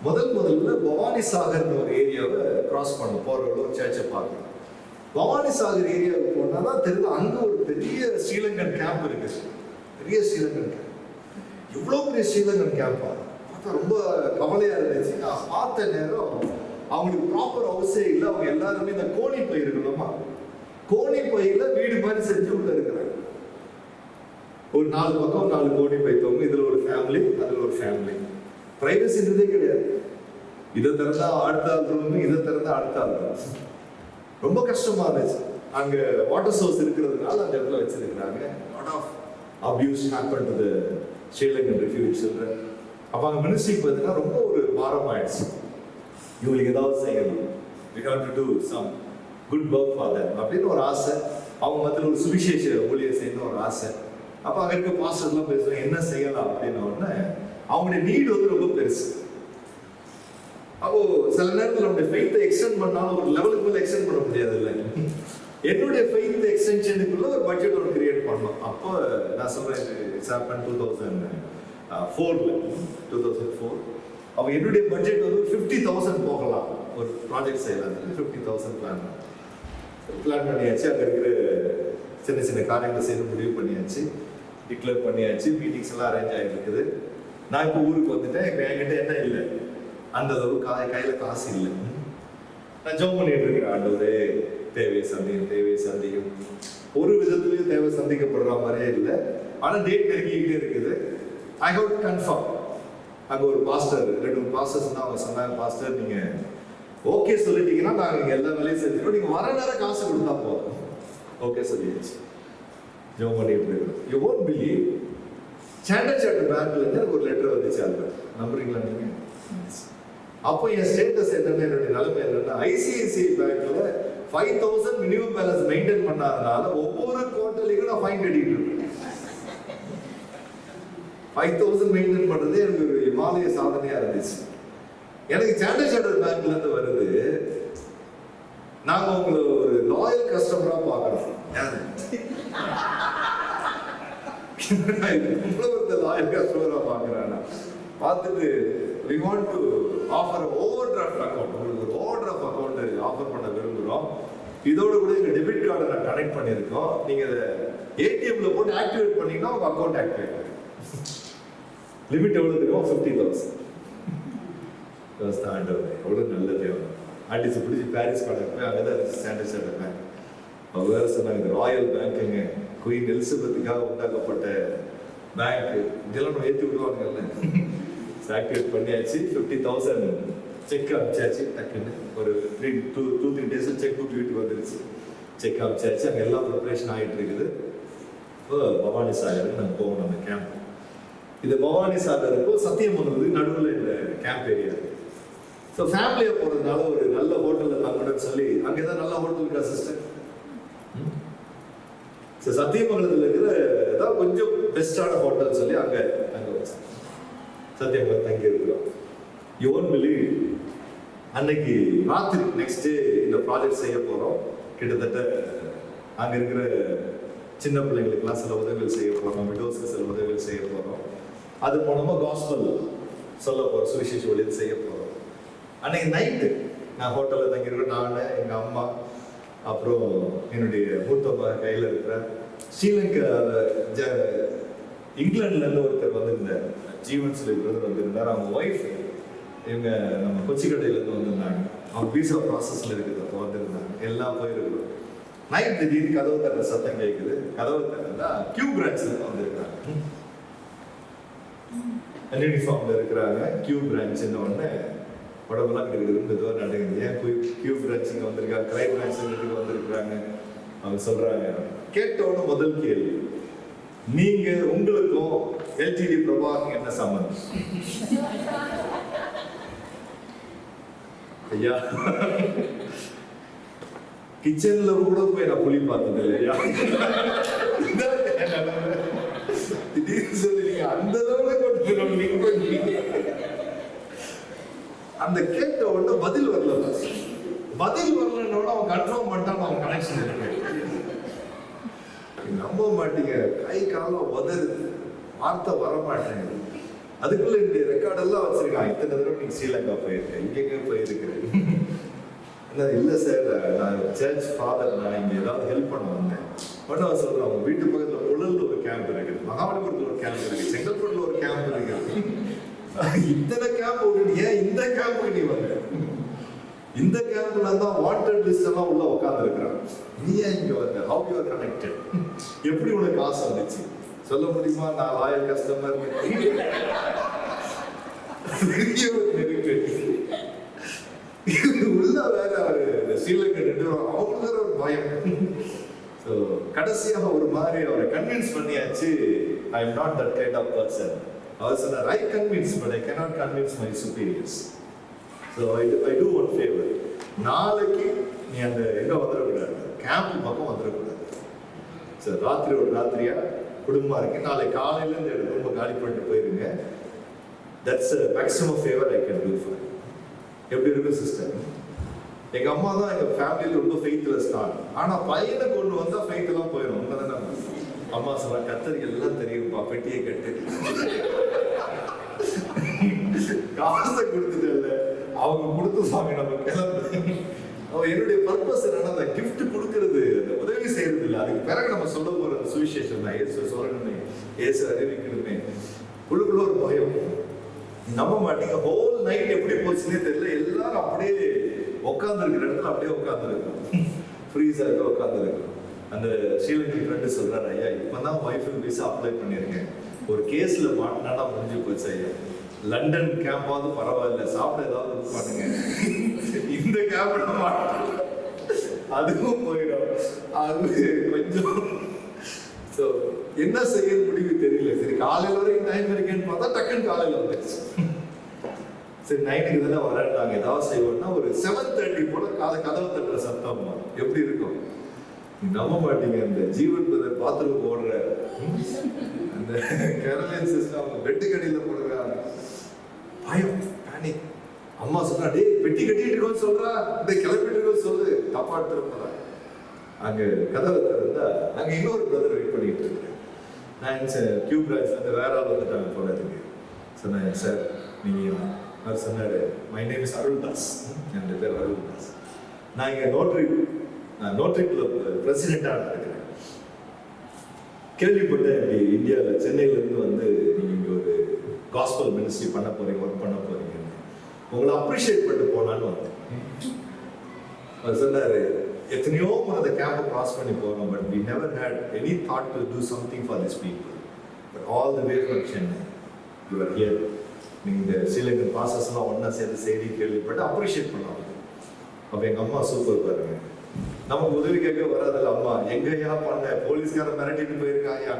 முதல்ல பவானி சாகர்னு ஒரு ஏரியாவை கிராஸ் பண்ண போகிறவங்க ஒரு சர்ச்சை பார்க்கணும். பவானி சாகர் ஏரியாவுக்கு போனால் தான் தெரியுது அங்கே ஒரு பெரிய ஸ்ரீலங்கன் கேம்ப் இருக்குது. பெரிய ஸ்ரீலங்கன் கேம்ப். இவ்வளோ பெரிய ஸ்ரீலங்கன் கேம்பா பார்த்தா ரொம்ப கவலையாக இருந்துச்சு. நான் பார்த்த நேரம் அவங்களுக்கு ப்ராப்பர் ஹவுஸே இல்லை. அவங்க எல்லாருமே இந்த கோணி பை இருக்கணுமா, கோணி பையில வீடு மாதிரி செஞ்சு உள்ள இருக்கிறாங்க. ஒரு 4 பக்கம் 4 கோணி பை தவங்க, இதுல ஒரு ஃபேமிலி, அதுல ஒரு ஃபேமிலி. பிரைவசின்றதே கிடையாது. இதை திறந்தா அடுத்த ஆள் ரூம், இதை திறந்தா அடுத்த ஆள் ரூம். ரொம்ப கஷ்டமா இருந்துச்சு. அங்க வாட்டர் சோர்ஸ் இருக்கிறதுனால அந்த இடத்துல வச்சிருக்கிறாங்க. Lot of abuse happen to the Sri Lankan refugee children. அப்ப அங்க மினிஸ்ட்ரிக்கு பார்த்தீங்கன்னா ரொம்ப ஒரு வாரம் ஆயிடுச்சு. இவங்களுக்கு ஏதாவது செய்யணும், we have to do some good work for them அப்படின்னு ஒரு ஆசை. அவங்க மத்தியில் ஒரு சுவிசேஷ ஊழியர் செய்யணும் ஒரு ஆசை. அப்போ அங்கே இருக்க பாஸ்டர்லாம் பேசுவாங்க என்ன செய்யலாம் அப்படின்னு உடனே அவங்களுடைய நீடு வந்து ரொம்ப பெருசு. அப்போ சில நேரத்தில் நம்முடைய ஃபெய்த்தை எக்ஸ்டெண்ட் பண்ணாலும் ஒரு லெவலுக்கு மேலே எக்ஸ்டெண்ட் பண்ண முடியாது இல்லை. என்னுடைய ஃபெய்த் எக்ஸ்டென்ஷனுக்குள்ள ஒரு பட்ஜெட் ஒன்று கிரியேட் பண்ணோம். அப்போ நான் சொல்றேன் இட்ஸ் ஹேப்பன் 2004. அப்போ என்னுடைய பட்ஜெட் வந்து 50,000 போகலாம், ஒரு ப்ராஜெக்ட் செய்யலாம். 50,000 பிளான் பண்ணியாச்சு. அங்கே இருக்கிற சின்ன சின்ன காரியங்களை செய்ய முடிவு பண்ணியாச்சு, டிக்ளேர் பண்ணியாச்சு, மீட்டிங்ஸ் எல்லாம் அரேஞ்ச் ஆகிருக்குது. நான் இப்போ ஊருக்கு வந்துட்டேன். இப்போ என்கிட்ட என்ன இல்லை, அந்த அளவு கையில் காசு இல்லை. நான் ஜோம் பண்ணிட்டு இருக்கிறேன், ஆண்டவரே தேவை சந்தியும். ஒரு விதத்துலையும் தேவை சந்திக்கப்படுற மாதிரியே இல்லை. ஆனால் டேட் நெருங்கிக்கிட்டே இருக்குது. I have to confirm. அங்கே ஒரு பாஸ்டர், 2 பாஸ்டர்ஸ் தான் அவங்க சொன்னாங்க, பாஸ்டர் நீங்கள் ஓகே சொல்லிட்டீங்கன்னா நாங்கள் எல்லா வேலையும் செஞ்சுருவோம், நீங்கள் வர நேரம் காசு கொடுத்தா போதும். ஓகே சொல்லிடுச்சு. ஜோம் பண்ணிட்டு இருக்கோம். யூ ஓன்ட் பிலீவ், சாண்டர் பேங்க்ல இருந்து எனக்கு ஒரு லெட்டர் வந்துச்சு. அது நம்புறீங்களா நீங்க? அப்போ என் ஸ்டேட்டஸ் என்னன்னா, என்னுடைய நிலைமை என்னன்னா, ஐசிஐசிஐ பேங்க்ல 5,000 மினிமம் பேலன்ஸ் மெயின்டைன் பண்ணாதனால ஒவ்வொரு குவார்டர்லிக்கும் நான் ஃபைன் கட்டிட்டு இருக்கேன். 5,000 மெயின்டைன் பண்றது எனக்கு ஒரு இமாலய சாதனையா இருந்துச்சு. எனக்கு சாண்டர் பேங்க்ல இருந்து வருது, நாங்க உங்களை ஒரு லாயல் கஸ்டமரா பாக்குறோம். லாயல் கஸ்டமரா பாக்குறேன். பார்த்துட்டு we want to offer overdraft account, உங்களுக்கு ஒரு overdraft account ஆஃபர் பண்ண விரும்புகிறோம். இதோட கூட எங்க டெபிட் கார்டை நான் கனெக்ட் பண்ணியிருக்கோம். நீங்க இதை ஏடிஎம்ல போட்டு ஆக்டிவேட் பண்ணீங்கன்னா உங்க அக்கௌண்ட் ஆக்டிவேட் ஆகும். லிமிட் எவ்வளவு தெரியும்? 50,000. ஆண்டவர் எவ்வளவு நல்ல தேவை. அடிச்சு பிடிச்சி பாரிஸ் கார்டு அங்கதான் சாண்டர் பேங்க். அவங்க வேற சொன்னாங்க, இந்த ராயல் பேங்க்குங்க, குயின் எலிசபெத்துக்காக உண்டாக்கப்பட்ட பேங்க், இதெல்லாம் நம்ம ஏற்றி விடுவாங்கல்ல. ஆக்டிவேட் பண்ணியாச்சு. 50,000 செக் அனுப்பிச்சாச்சு. டக்குன்னு ஒரு 2-3 டேஸ் செக் புக் வீட்டுக்கு வந்துருச்சு. செக் அனுப்பிச்சாச்சு. அங்கே எல்லாம் ப்ரிப்பரேஷன் ஆகிட்டு இருக்குது. இப்போ பவானி சாகருக்கு நாங்கள் போவோம். நம்ம கேம்ப் இது பவானி சாகருக்கும் சத்தியமங்கலத்துக்கு நடுவில் இந்த கேம்ப் ஏரியா. ஸோ ஃபேமிலியாக போகிறதுனால ஒரு நல்ல ஹோட்டலில் தங்கணும்னு சொல்லி அங்கே தான் நல்ல ஹோட்டல் இருக்கா சிஸ்டர்? ஸோ சத்தியமங்கலத்தில் இருக்கிற ஏதாவது கொஞ்சம் பெஸ்டான ஹோட்டல் சொல்லி அங்கே வச்சேன். சத்தியமங்கலம் தங்கி இருக்கிறோம். யூ ஒன்ட் பிலீவ், அன்னைக்கு ராத்திரி நெக்ஸ்ட் டே இந்த ப்ராஜெக்ட் செய்ய போகிறோம். கிட்டத்தட்ட அங்கே இருக்கிற சின்ன பிள்ளைங்களுக்கெல்லாம் சில உதவிகள் செய்ய போகிறோம், விடோஸ்க்கு சில உதவிகள் செய்ய போகிறோம். அது மூலமாக காஸ்பல் சொல்ல போகிறோம், சுவிசேஷ ஊழியர் செய்ய போகிறோம். அன்னைக்கு நைட்டு நான் ஹோட்டலில் தங்கியிருக்கேன். நான், எங்கள் அம்மா, அப்புறம் என்னுடைய மூத்த மகன் கையில் இருக்கிற ஸ்ரீலங்கா இங்கிலாந்துலேருந்து ஒருத்தர் வந்திருந்தார், ஜீவன் சொல்லி பிரதர் வந்திருந்தார். அவங்க ஒய்ஃப் இவங்க நம்ம கொச்சிக்கடையிலேருந்து வந்திருந்தாங்க. அவங்க வீசா ப்ராசஸில் இருக்குது, அப்போ வந்திருந்தாங்க. எல்லாம் போயிருக்கிறோம். நைட் திடீர்னு கதவு தட்டுற சத்தம் கேட்குது. கதவு தட்டுறதா கியூ பிரான்ச்சில் வந்திருக்கிறாங்க. யூனிஃபார்மில் இருக்கிறாங்க. கியூ பிரான்ச்சுன்னு உடனே உடம்புலாம் கிடைக்குது, மெதுவாக நடக்குது. ஏன் கியூ பிரான்ச்சுக்கு வந்திருக்காங்க, கிரைம் பிரான்ச்சுக்கு வந்திருக்கிறாங்க. அவங்க சொல்றாங்க, கேட்டோன்னு முதல் கேள்வி, நீங்க உங்களுக்கும் எல்டிடி பிரபாகர் என்ன சம்பந்தம்? ஐயா கிச்சன்ல கூட போய் நான் புளி பார்த்தது இல்லையா? திடீர்னு சொல்லி நீங்க அந்த அளவுல கொண்டு அந்த கேட்ட உடனே பதில் வரல. பதில் வரலன்னோட அவன் கன்ஃபார்ம் பண்ணிட்டான் அவன் கனெக்ஷன் இருக்கு. நம்ப மாட்டீங்க, கை காலம் உதறுது, வார்த்தை வர மாட்டேங்குது. அதுக்குள்ள இந்த ரெக்கார்டெல்லாம் வச்சிருக்கான். இத்தனை தடவை நீங்க ஸ்ரீலங்கா போயிருக்கேன், இங்கே போயிருக்கிறேன். இல்லை சார், நான் சர்ச் ஃபாதர், நான் இங்கே ஏதாவது ஹெல்ப் பண்ண வந்தேன். பட் அவன் சொல்கிறான், அவங்க வீட்டு பக்கத்தில் புழல்ல ஒரு கேம்ப் இருக்குது, மகாபலிபுரத்தில் ஒரு கேம்ப் இருக்குது, செங்கல்பட்டில் ஒரு கேம்ப் இருக்குது. இத்தனை கேம்ப் ஓடுது, ஏன் இந்த கேம்ப்புக்கு நீ வந்த? இந்த கேம்ப்ல தான் வாண்டட் லிஸ்ட் எல்லாம் உள்ள உட்காந்துருக்கிறான். நீ ஏன் இங்கே வந்த? How you are connected? எப்படி உனக்கு காசு வந்துச்சு சொல்ல முடியுமா? நான் லாயல் கஸ்டமர். உள்ள வேற அவரு ஸ்ரீலங்கா அவங்களுக்கு வேற ஒரு பயம். ஸோ கடைசியாக ஒரு மாதிரி அவரை கன்வின்ஸ் பண்ணியாச்சு. I am not that kind of person. அவர் சொன்னார், I convince but I cannot convince my superiors. So I do one favour. நாளைக்கு நீ அந்த எங்க வந்துடக்கூடாது, கேம்ப் பக்கம் வந்துடக்கூடாது. ஸோ ராத்திரி ஒரு ராத்திரியா குடும்பமா இருக்கு, நாளைக்கு காலையில இந்த ரொம்ப காலி பண்ணிட்டு போயிருங்க. That's maximum favour I can do for. எப்படி இருக்கு சிஸ்டர்? எங்க அம்மா தான் எங்க ஃபேமிலியில ரொம்ப ஃபெய்த்லெஸ் தான். ஆனா பையனை கொண்டு வந்தா ஃபெய்த் எல்லாம் போயிடும். உண்மைதானே? அம்மா சொல்ல, கத்தரி எல்லாம் தெரியும்பா, பெட்டியை கட்டு, காசை கொடுத்துட்டு அவங்க கொடுத்து சாமி நம்ம கிளம்பு. அவன் என்னுடைய பர்பஸ் என்னன்னா, அந்த கிஃப்ட் கொடுக்கறது, அந்த உதவி செய்யறது இல்லை. அதுக்கு பிறகு நம்ம சொல்ல போற சுவிசேஷம் தான். ஏசு சொல்லணுமே, ஏசு அறிவிக்கணுமே. உள்ளுக்குள்ள ஒரு பயம். நம்ப மாட்டீங்க, ஹோல் நைட் எப்படி போச்சுன்னே தெரியல. எல்லாரும் அப்படியே உட்கார்ந்து இருக்கிற இடத்துல அப்படியே உட்கார்ந்து இருக்கோம், ஃப்ரீஸா இருக்க உட்கார்ந்து இருக்கோம். அந்த ஸ்ரீலங்கி ஃப்ரெண்டு சொல்றாரு, ஐயா இப்பதான் ஒய்ஃபுக்கு விசா அப்ளை பண்ணியிருக்கேன், ஒரு கேஸ்ல மாட்டினா முடிஞ்சு போச்சு ஐயா, லண்டன் கேம்பாவது பரவாயில்ல, சாப்பிட ஏதாவது பண்ணுங்க, இந்த கேம்ப்ல மாட்டோம் அதுவும் போயிடும். அது கொஞ்சம் என்ன செய்ய முடிவு தெரியல. சரி காலையில வரைக்கும் டைம் இருக்கேன்னு பார்த்தா டக்குன்னு காலையில வந்துருச்சு. சரி நைட்டுக்கு தானே வரட்டாங்க, ஏதாவது செய்வோம்னா ஒரு 7:30 போல கதவை தட்டுற சத்தம் எப்படி இருக்கும்? நம்ப மாட்டீங்க, அந்த ஜீவன் பிரதர் பாத்ரூம் போடுற அந்த கேரளியன் சிஸ்டம் அவங்க பெட்டு கடியில போடுறாங்க. பயம், பேனிக். அம்மா சொல்றா, டேய் பெட்டி கட்டிட்டு இருக்கோன்னு சொல்றா, இந்த கிளப்பிட்டு இருக்கோன்னு சொல்லு, தப்பா எடுத்துருப்பா. அங்க கதவை திறந்தா அங்க இன்னொரு பிரதர் வெயிட் பண்ணிட்டு இருக்கேன். நான் கியூ பிரான்ச்ல இருந்து வேற ஆள் வந்துட்டாங்க போனதுக்கு. சொன்னேன், சார் நீங்க? அவர் சொன்னாரு, மை நேம் இஸ் அருள்தாஸ், என் பேர் அருள்தாஸ், நான் இங்க நோட்ரி கிளப் பிரசிடென்டா இருக்கிறேன். கேள்விப்பட்டேன் இப்படி இந்தியாவில் சென்னையில இருந்து வந்து நீங்க இங்க ஒரு காஸ்பல் மினிஸ்ட்ரி பண்ண போறீங்க, ஒர்க் பண்ண போறீங்க, உங்களை அப்ரிஷியேட் பண்ணிட்டு போனான்னு வந்தேன். அவர் சொன்னாரு, எத்தனையோ முறை அந்த கேம்பை கிராஸ் பண்ணி போறோம், but we never had any thought to do something for these people, but all the way from Chennai you are here. நீங்க ஸ்ரீலங்கன் பாசஸ் எல்லாம் ஒன்னா சேர்ந்து செய்தி கேள்விப்பட்டு அப்ரிஷியேட் பண்ணாங்க. அப்ப எங்க அம்மா சூப்பர் பாருங்க, நமக்கு உதவி கேட்க வராதில்ல. அம்மா எங்கயா பண்ண, போலீஸ்காரன் மிரட்டிட்டு போயிருக்காயா,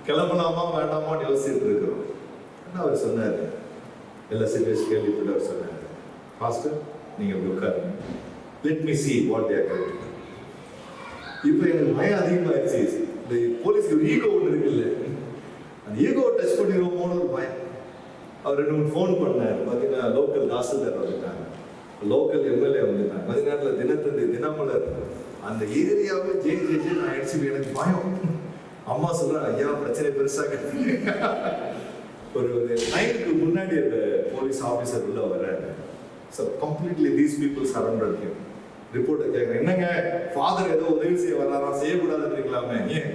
கிளம்பலாமா வேண்டாமான்னு யோசிச்சுட்டு இருக்கிறோம். அவர் சொன்னாரு, எல்லா சிச்சுவேஷன் கேள்விப்பட்டு அவர் சொன்னாரு, பாஸ்டர் நீங்க இப்படி உட்காருங்க, let me see what they are going to do. இப்போ எனக்கு பயம் அதிகமாகிடுச்சு. இந்த போலீஸ்க்கு ஒரு ஈகோ ஒன்று இருக்குல்ல, அந்த ஈகோவை டச் பண்ணிடுவோமோன்னு ஒரு பயம். அவர் 2-3 ஃபோன் பண்ணார். பார்த்தீங்கன்னா லோக்கல் தாசில்தார் வந்துட்டாங்க, லோக்கல் எம்எல்ஏ வந்துட்டாங்க. கொஞ்ச நேரத்தில் தினத்தந்தி, தினமலர், அந்த ஏரியாவே ஜே ஆயிடுச்சு. எனக்கு பயம். அம்மா சொல்றாங்க, ஐயா பிரச்சனை பெருசாக. ஒரு 9க்கு முன்னாடி அந்த போலீஸ் ஆஃபீஸர் உள்ள வர்றாரு. So completely these people surrounded him. ரிப்போர்ட்டை கேட்குறேன், என்னங்க ஃபாதர் ஏதோ உதவி செய்ய வர்றாரா, செய்யக்கூடாதுன்றீங்களாமே? ஏன்?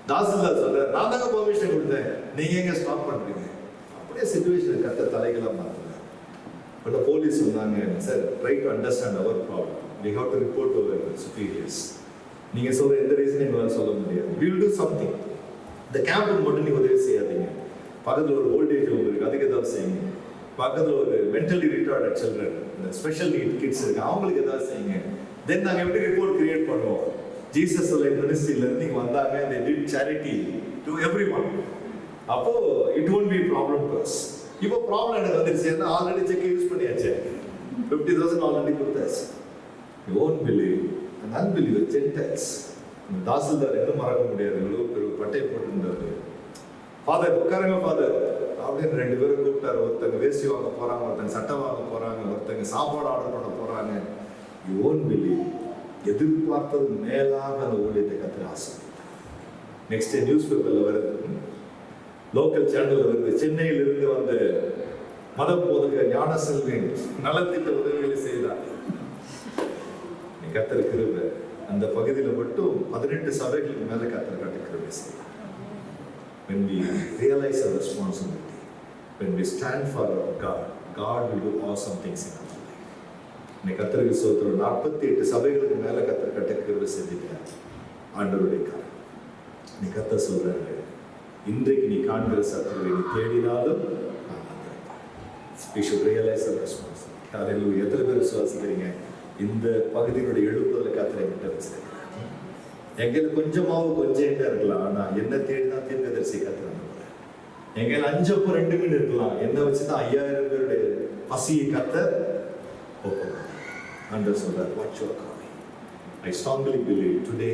தாசில்தார் சொல்றாரு, நான் தாங்க பெர்மிஷன் கொடுத்தேன், நீங்க எங்க ஸ்டாப் பண்றீங்க? அப்படியே சிச்சுவேஷன் கட்ட தலைகளா மாத்துறாங்க. பட் போலீஸ் சொன்னாங்க, sir try to understand our problem, we have to report to our superiors. நீங்க சொல்ற எந்த ரீசன் எங்களால் சொல்ல முடியாது, we will do something. இந்த கேம்புக்கு மட்டும் நீங்க உதவி செய்யாதீங்க, பக்கத்தில் ஒரு ஓல்டேஜ் ஹோம் இருக்கு, அதுக்கு ஏதாவது செய்யுங்க, பக்கத்தில் ஒரு மென்டலி ரிட்டார்டட் சில்ட்ரன், இந்த ஸ்பெஷல் நீட் கிட்ஸ் இருக்கு, அவங்களுக்கு ஏதாவது செய்யுங்க. தென் நாங்கள் எப்படி ரிப்போர்ட் கிரியேட் பண்ணுவோம்? ஜீசஸ் மினிஸ்ட்ரியிலேருந்து இங்கே வந்தாங்க, they did charity to everyone. அப்போ it won't be problem to us. இப்போ ப்ராப்ளம் எனக்கு வந்துருச்சு, ஏன்னா ஆல்ரெடி செக் யூஸ் பண்ணியாச்சு, 50,000 ஆல்ரெடி கொடுத்தாச்சு. You won't believe, an unbeliever, Gentiles. Tahsildar என்ன மறக்க முடியாது, இவ்வளோ பெரிய பட்டை போட்டிருந்தாரு. ஃபாதர் உட்காருங்க ஃபாதர், அப்படின்னு 2 பேரும் கூப்பிட்டாரு. ஒருத்தங்க வேஷ்டி வாங்க போறாங்க, ஒருத்தங்க சட்டை வாங்க போறாங்க, ஒருத்தங்க சாப்பாடு ஆர்டர் பண்ண போறாங்க. யூ ஓன்ட் பிலீவ், எதிர்பார்த்தது மேலாக அந்த ஊழியத்தை கர்த்தர் ஆசீர்வதித்தார். நெக்ஸ்ட் நியூஸ் பேப்பர்ல வருது, லோக்கல் சேனல்ல வருது, சென்னையில் இருந்து வந்த மத போதகர் ஞானசெல்வன் நலத்திட்ட உதவிகளை செய்தார். கர்த்தர் கிருபை, அந்த பகுதியில் மட்டும் 18 சபைகளுக்கு மேல கர்த்தர் கிருபை செய்தார். When we realize our responsibility, when we stand for our God, God will do awesome things in our life. இன்னைக்கு கர்த்தருக்கு ஸ்தோத்திரம். 48 சபைகளுக்கு மேல கர்த்தர் கிருபை செஞ்சுட்டார். ஆண்டவருடைய காரணம். நீ கர்த்தர் சொல்றாரு, இன்றைக்கு நீ காண்கிற சத்துருவை நீ தேடினாலும் we should realize our responsibility. ஹalleluya. எத்தனை பேர் விசுவாசிக்கிறீங்க இந்த பகுதியினுடைய எழுப்புதலை கர்த்தரை விட்டு வச்சிருக்காங்க? எங்களை கொஞ்சமாவது கொஞ்சம் என்ன இருக்கலாம், ஆனா என்ன தேடிதான் தீர்க்கதரிசி கத்துறாங்க. எங்களை 5 அப்போ 2 மீன் இருக்கலாம், என்ன வச்சுதான் 5000 பேருடைய பசியை கத்தர் ஆண்டவர் சொல்றார், what you are calling. I strongly believe today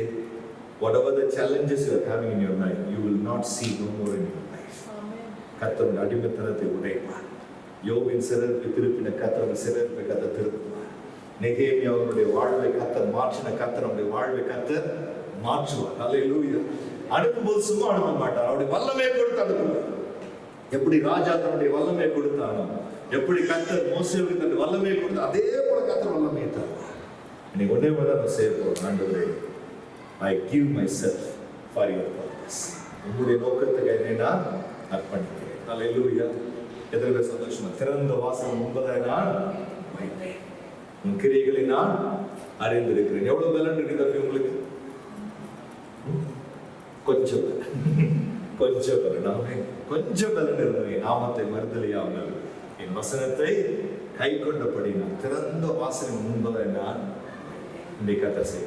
whatever the challenges you are having in your life, you will not see no more in your life. கர்த்தர் அடிமைத்தனத்தை உடைப்பார். யோபின் சிறப்பை திருப்பின கர்த்தர் சிறப்பை கர்த்தர் திருப்புவார். நெகேமியாவுடைய வாழ்வை கர்த்தர் மாற்றின கர்த்தர் நம்முடைய வாழ்வை கர்த்தர் மாற்றுவார். ஹல்லேலூயா. அனுப்பும்போது சும்மா அனுப்ப மாட்டார், அவருடைய வல்லமையை கொடுத்து அனுப்புவார். எப்படி ராஜா தன்னுடைய வல்லமையை கொடுத்தானோ, எப்படி கர்த்தர் மோசேவுக்கு தன்னுடைய வல்லமையை கொடுத்து, அதே போல கர்த்தர் வல்லமையை தருவார். இன்னைக்கு ஒன்னே மட்டும் நம்ம செய்ய போறோம், ஆண்டவரே I give myself for your purpose. உங்களுடைய நோக்கத்துக்கு என்னை நான் அர்ப்பணிக்கிறேன். ஹல்லேலூயா. எதிர்வே சந்தோஷமா திறந்த வாசல் முன்பதாக நான் வைத்தேன், உன் கிரியைகளை நான் அறிந்திருக்கிறேன். எவ்வளவு பலன் இருக்கு தம்பி உங்களுக்கு? கொஞ்சம் பலன். கொஞ்சம் பலன் இருந்தது. நாமத்தை மறுதலியாமல் என் வசனத்தை கை கொண்டபடி நான் திறந்த வாசலின் முன்பதாக நான் இன்றைக்கு கர்த்தர் செய்ய